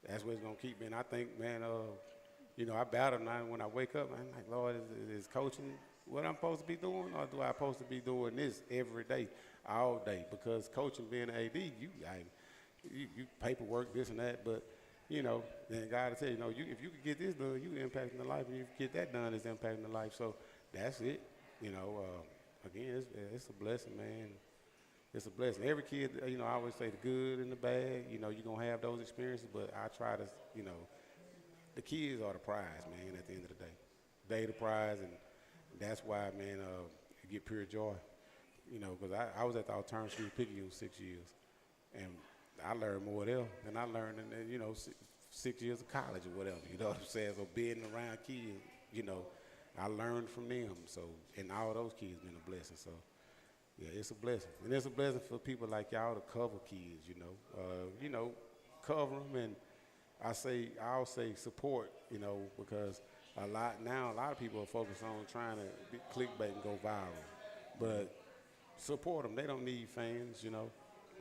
that's what it's gonna keep me. And I think, man, I battle now when I wake up. I'm like, Lord, is coaching what I'm supposed to be doing, or do I supposed to be doing this every day, all day? Because coaching, being an AD, you paperwork, this and that, but then God will tell you, if you could get this done, you impacting the life, and if you get that done, it's impacting the life. So that's it. Again, it's a blessing, man. It's a blessing. Every kid, I always say the good and the bad. You're gonna have those experiences, but I try to, the kids are the prize, man. At the end of the day, they the prize, and that's why, man, you get pure joy. Because I was at the alternative school Pigskin 6 years, and I learned more there than I learned in 6 years of college or whatever. You know what I'm saying? So being around kids, I learned from them. So, and all those kids been a blessing. So, yeah, it's a blessing, and it's a blessing for people like y'all to cover kids. Cover them, and I'll say support. Because a lot of people are focused on trying to be clickbait and go viral, but support them. They don't need fans.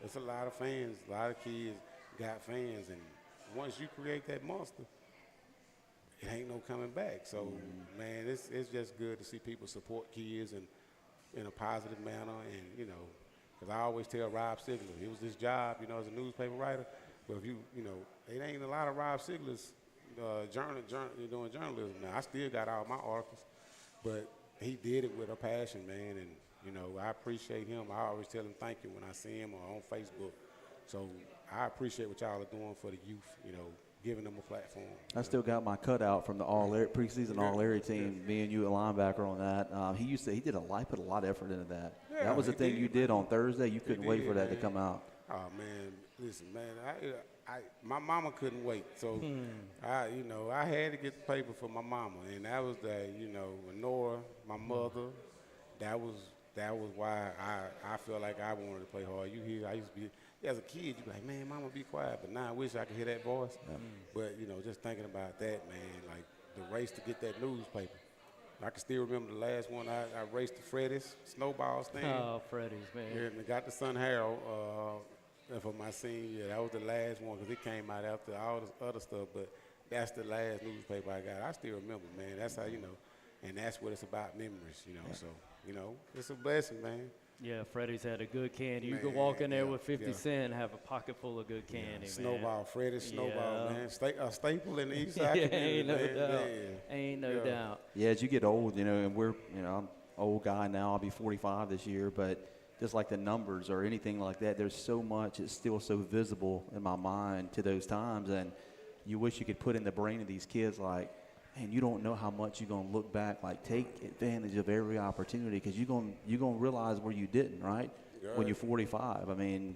It's a lot of fans. A lot of kids got fans, and once you create that monster, it ain't no coming back. So, man, it's just good to see people support kids and in a positive manner, and because I always tell Rob Sigler, it was his job, as a newspaper writer. But if it ain't a lot of Rob Sigler's doing journalism now. I still got all my articles, but he did it with a passion, man, and I appreciate him. I always tell him thank you when I see him or on Facebook. So I appreciate what y'all are doing for the youth, giving them a platform. I still got my cutout from the preseason All-Area team. Me and you, a linebacker on that. He put a lot of effort into that. Yeah, that was the thing you did on Thursday. You couldn't wait for that to come out. Oh man, listen, man. My mama couldn't wait, so I had to get the paper for my mama, and that was Nora, my mother. That was why I feel like I wanted to play hard. I used to be. As a kid, you'd be like, man, mama, be quiet. But now I wish I could hear that voice. But, just thinking about that, man, like the race to get that newspaper. I can still remember the last one. I raced the Freddy's snowball stand. Oh, Freddy's, man. Yeah, and I got the Sun Herald for my senior year. That was the last one because it came out after all this other stuff. But that's the last newspaper I got. I still remember, man. That's how, and that's what it's about, memories, So, it's a blessing, man. Yeah, Freddie's had a good candy. You could walk in there with 50 Cent and have a pocket full of good candy, man. Snowball, Freddie, snowball, man. A staple in the East Side community, ain't no man. doubt. Man. Ain't no doubt. Yeah, as you get old, and we're, I'm an old guy now. I'll be 45 this year, but just like the numbers or anything like that, there's so much. It's still so visible in my mind to those times, and you wish you could put in the brain of these kids like, man, you don't know how much you're going to look back, like take advantage of every opportunity because you're gonna realize where you didn't, right? When you're 45. I mean,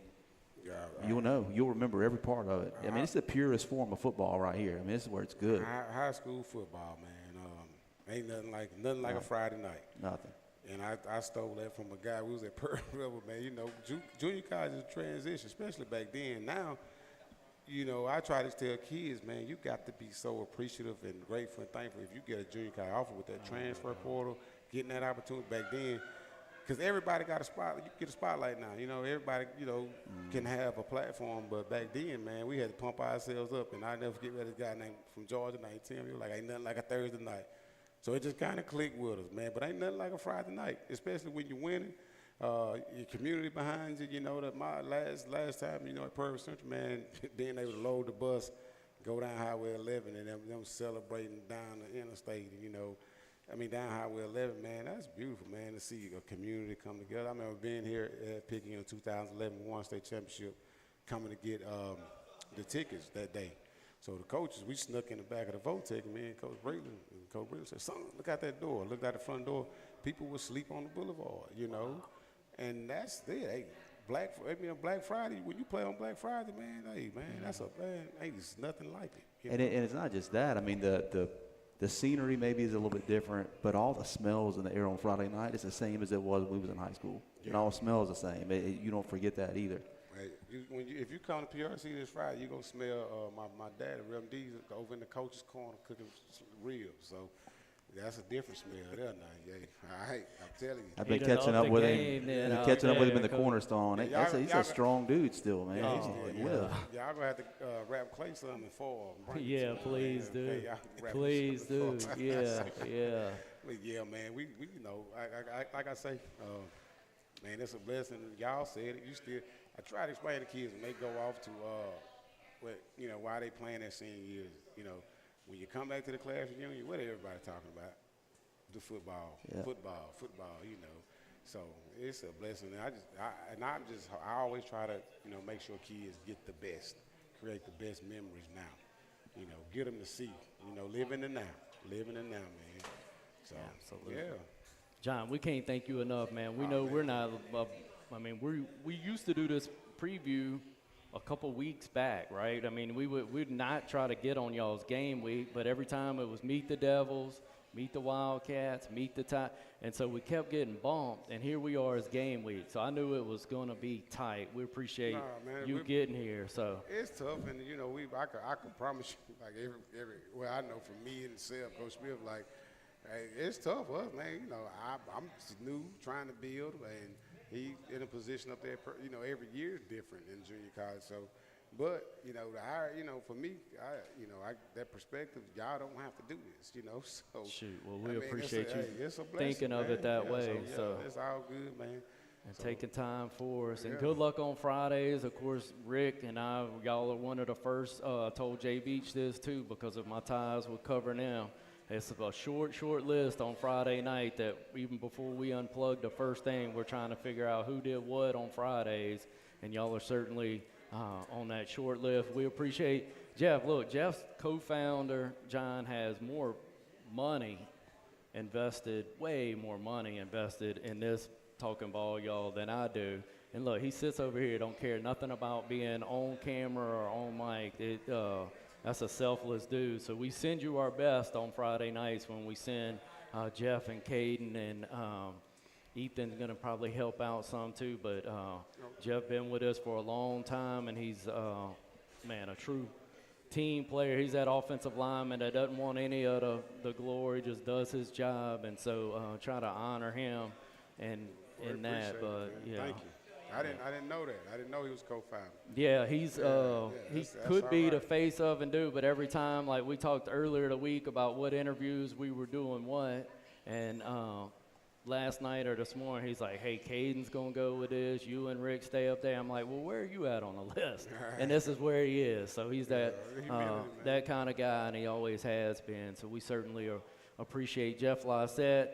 you'll know. You'll remember every part of it. I mean, it's the purest form of football right here. I mean, this is where it's good. High school football, man. Ain't nothing like a Friday night. Nothing. And I stole that from a guy who was at Pearl River, man. Junior college is a transition, especially back then. Now, you know, I try to tell kids, man, you got to be so appreciative and grateful and thankful if you get a junior college offer with that transfer portal, getting that opportunity back then. Because everybody got a spotlight. You get a spotlight now. You know, everybody, you know, can have a platform. But back then, man, we had to pump ourselves up. And I never forget this guy named from Georgia named Tim. He was like, ain't nothing like a Thursday night. So it just kind of clicked with us, man. But ain't nothing like a Friday night, especially when you're winning. Your community behind you. You know, that my last time, you know, at Purvis Central, man, being able to load the bus, go down Highway 11, and them celebrating down the interstate, you know. I mean, down Highway 11, man, that's beautiful, man, to see a community come together. I remember being here at Pigskin in 2011, won state championship, coming to get the tickets that day. So the coaches, we snuck in the back of the vote ticket, me and Coach Breland said, son, look out that door. Looked out the front door. People would sleep on the boulevard, you know. And that's it. Hey, Black Friday, when you play on Black Friday, man, hey, man, that's there's nothing like it. And it's not just that. I mean, the scenery maybe is a little bit different, but all the smells in the air on Friday night is the same as it was when we was in high school. Yeah. And all smells the same. You don't forget that either. Right. If you come to PRC this Friday, you're going to smell my dad, Rem D's, over in the coach's corner cooking ribs. So that's a different smell there now. Yeah. All right, I'm telling you. I've been catching up with him. In the cornerstone. He's a strong dude still, man. Y'all going to have to wrap clay something in foil. Yeah, please do. Please do. Yeah. But yeah, man, we you know, like I say, man, it's a blessing. Y'all said it. I try to explain to kids when they go off to, you know, why they playing their senior years. You know, when you come back to the class reunion, what everybody talking about? The football, you know. So it's a blessing. I always try to, you know, make sure kids get the best, create the best memories now. You know, get them to see, you know, live in the now, man. So, absolutely. Yeah. John, we can't thank you enough, man. We know we're not, we used to do this preview a couple weeks back, right? I mean, we'd not try to get on y'all's game week, but every time it was meet the Devils, meet the Wildcats, meet the Tide, and so we kept getting bumped, and here we are as game week. So I knew it was going to be tight. We appreciate you getting here. So it's tough, and you know, I can promise you, like well, I know from me and Seb, Coach Smith, like, hey, it's tough for us, man. You know, I'm new, trying to build, and he in a position up there. You know, every year is different in junior college. So, but you know, for me, that perspective, y'all don't have to do this. You know, so shoot. Well, we appreciate you it's a blessing, thinking of it that way. So it's all good, man. And taking time for us. And good luck on Fridays. Of course, Rick and y'all are one of the first. I told Jay Beach this too because of my ties with Cover Now. It's a short list on Friday night that even before we unplug the first thing, we're trying to figure out who did what on Fridays, and y'all are certainly on that short list. We appreciate Jeff. Look, Jeff's co-founder, John, has more money invested, way more money invested in this Talking Ball, y'all, than I do. And look, he sits over here, don't care nothing about being on camera or on mic. That's a selfless dude. So we send you our best on Friday nights when we send Jeff and Caden, and Ethan's going to probably help out some too. But Jeff been with us for a long time, and he's, a true team player. He's that offensive lineman that doesn't want any of the glory, just does his job. And so try to honor him and in that. But yeah. Thank you. I didn't know that. I didn't know he was co-founder. Yeah, he's he could be the face of and do, but every time, like we talked earlier the week about what interviews we were doing and last night or this morning he's like, hey, Caden's gonna go with this. You and Rick stay up there. I'm like, well, where are you at on the list? And this is where he is. So he's that kind of guy, and he always has been. So we certainly appreciate Jeff Lysette.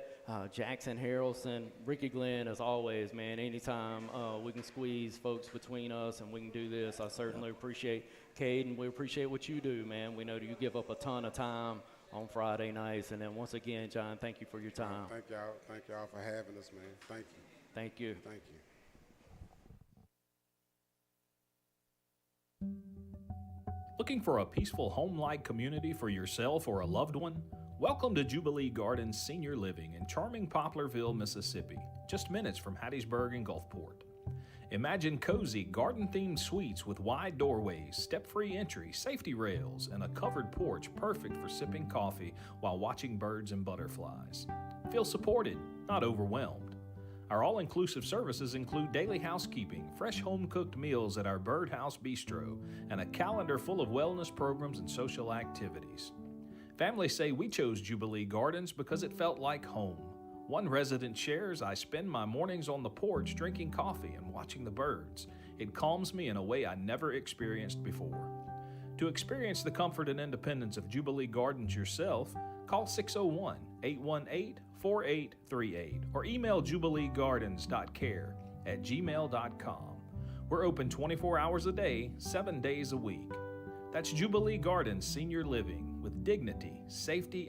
Jackson Harrelson, Ricky Glenn, as always, man. Anytime we can squeeze folks between us and we can do this, I certainly appreciate Caden. We appreciate what you do, man. We know that you give up a ton of time on Friday nights. And then once again, John, thank you for your time. Thank y'all for having us, man. Thank you. Thank you. Thank you. Looking for a peaceful home-like community for yourself or a loved one? Welcome to Jubilee Gardens Senior Living in charming Poplarville, Mississippi, just minutes from Hattiesburg and Gulfport. Imagine cozy, garden-themed suites with wide doorways, step-free entry, safety rails, and a covered porch perfect for sipping coffee while watching birds and butterflies. Feel supported, not overwhelmed. Our all-inclusive services include daily housekeeping, fresh home-cooked meals at our Birdhouse Bistro, and a calendar full of wellness programs and social activities. Families say we chose Jubilee Gardens because it felt like home. One resident shares, "I spend my mornings on the porch drinking coffee and watching the birds. It calms me in a way I never experienced before." To experience the comfort and independence of Jubilee Gardens yourself, call 601-818-4838 or email jubileegardens.care@gmail.com. We're open 24 hours a day, 7 days a week. That's Jubilee Gardens Senior Living with dignity, safety,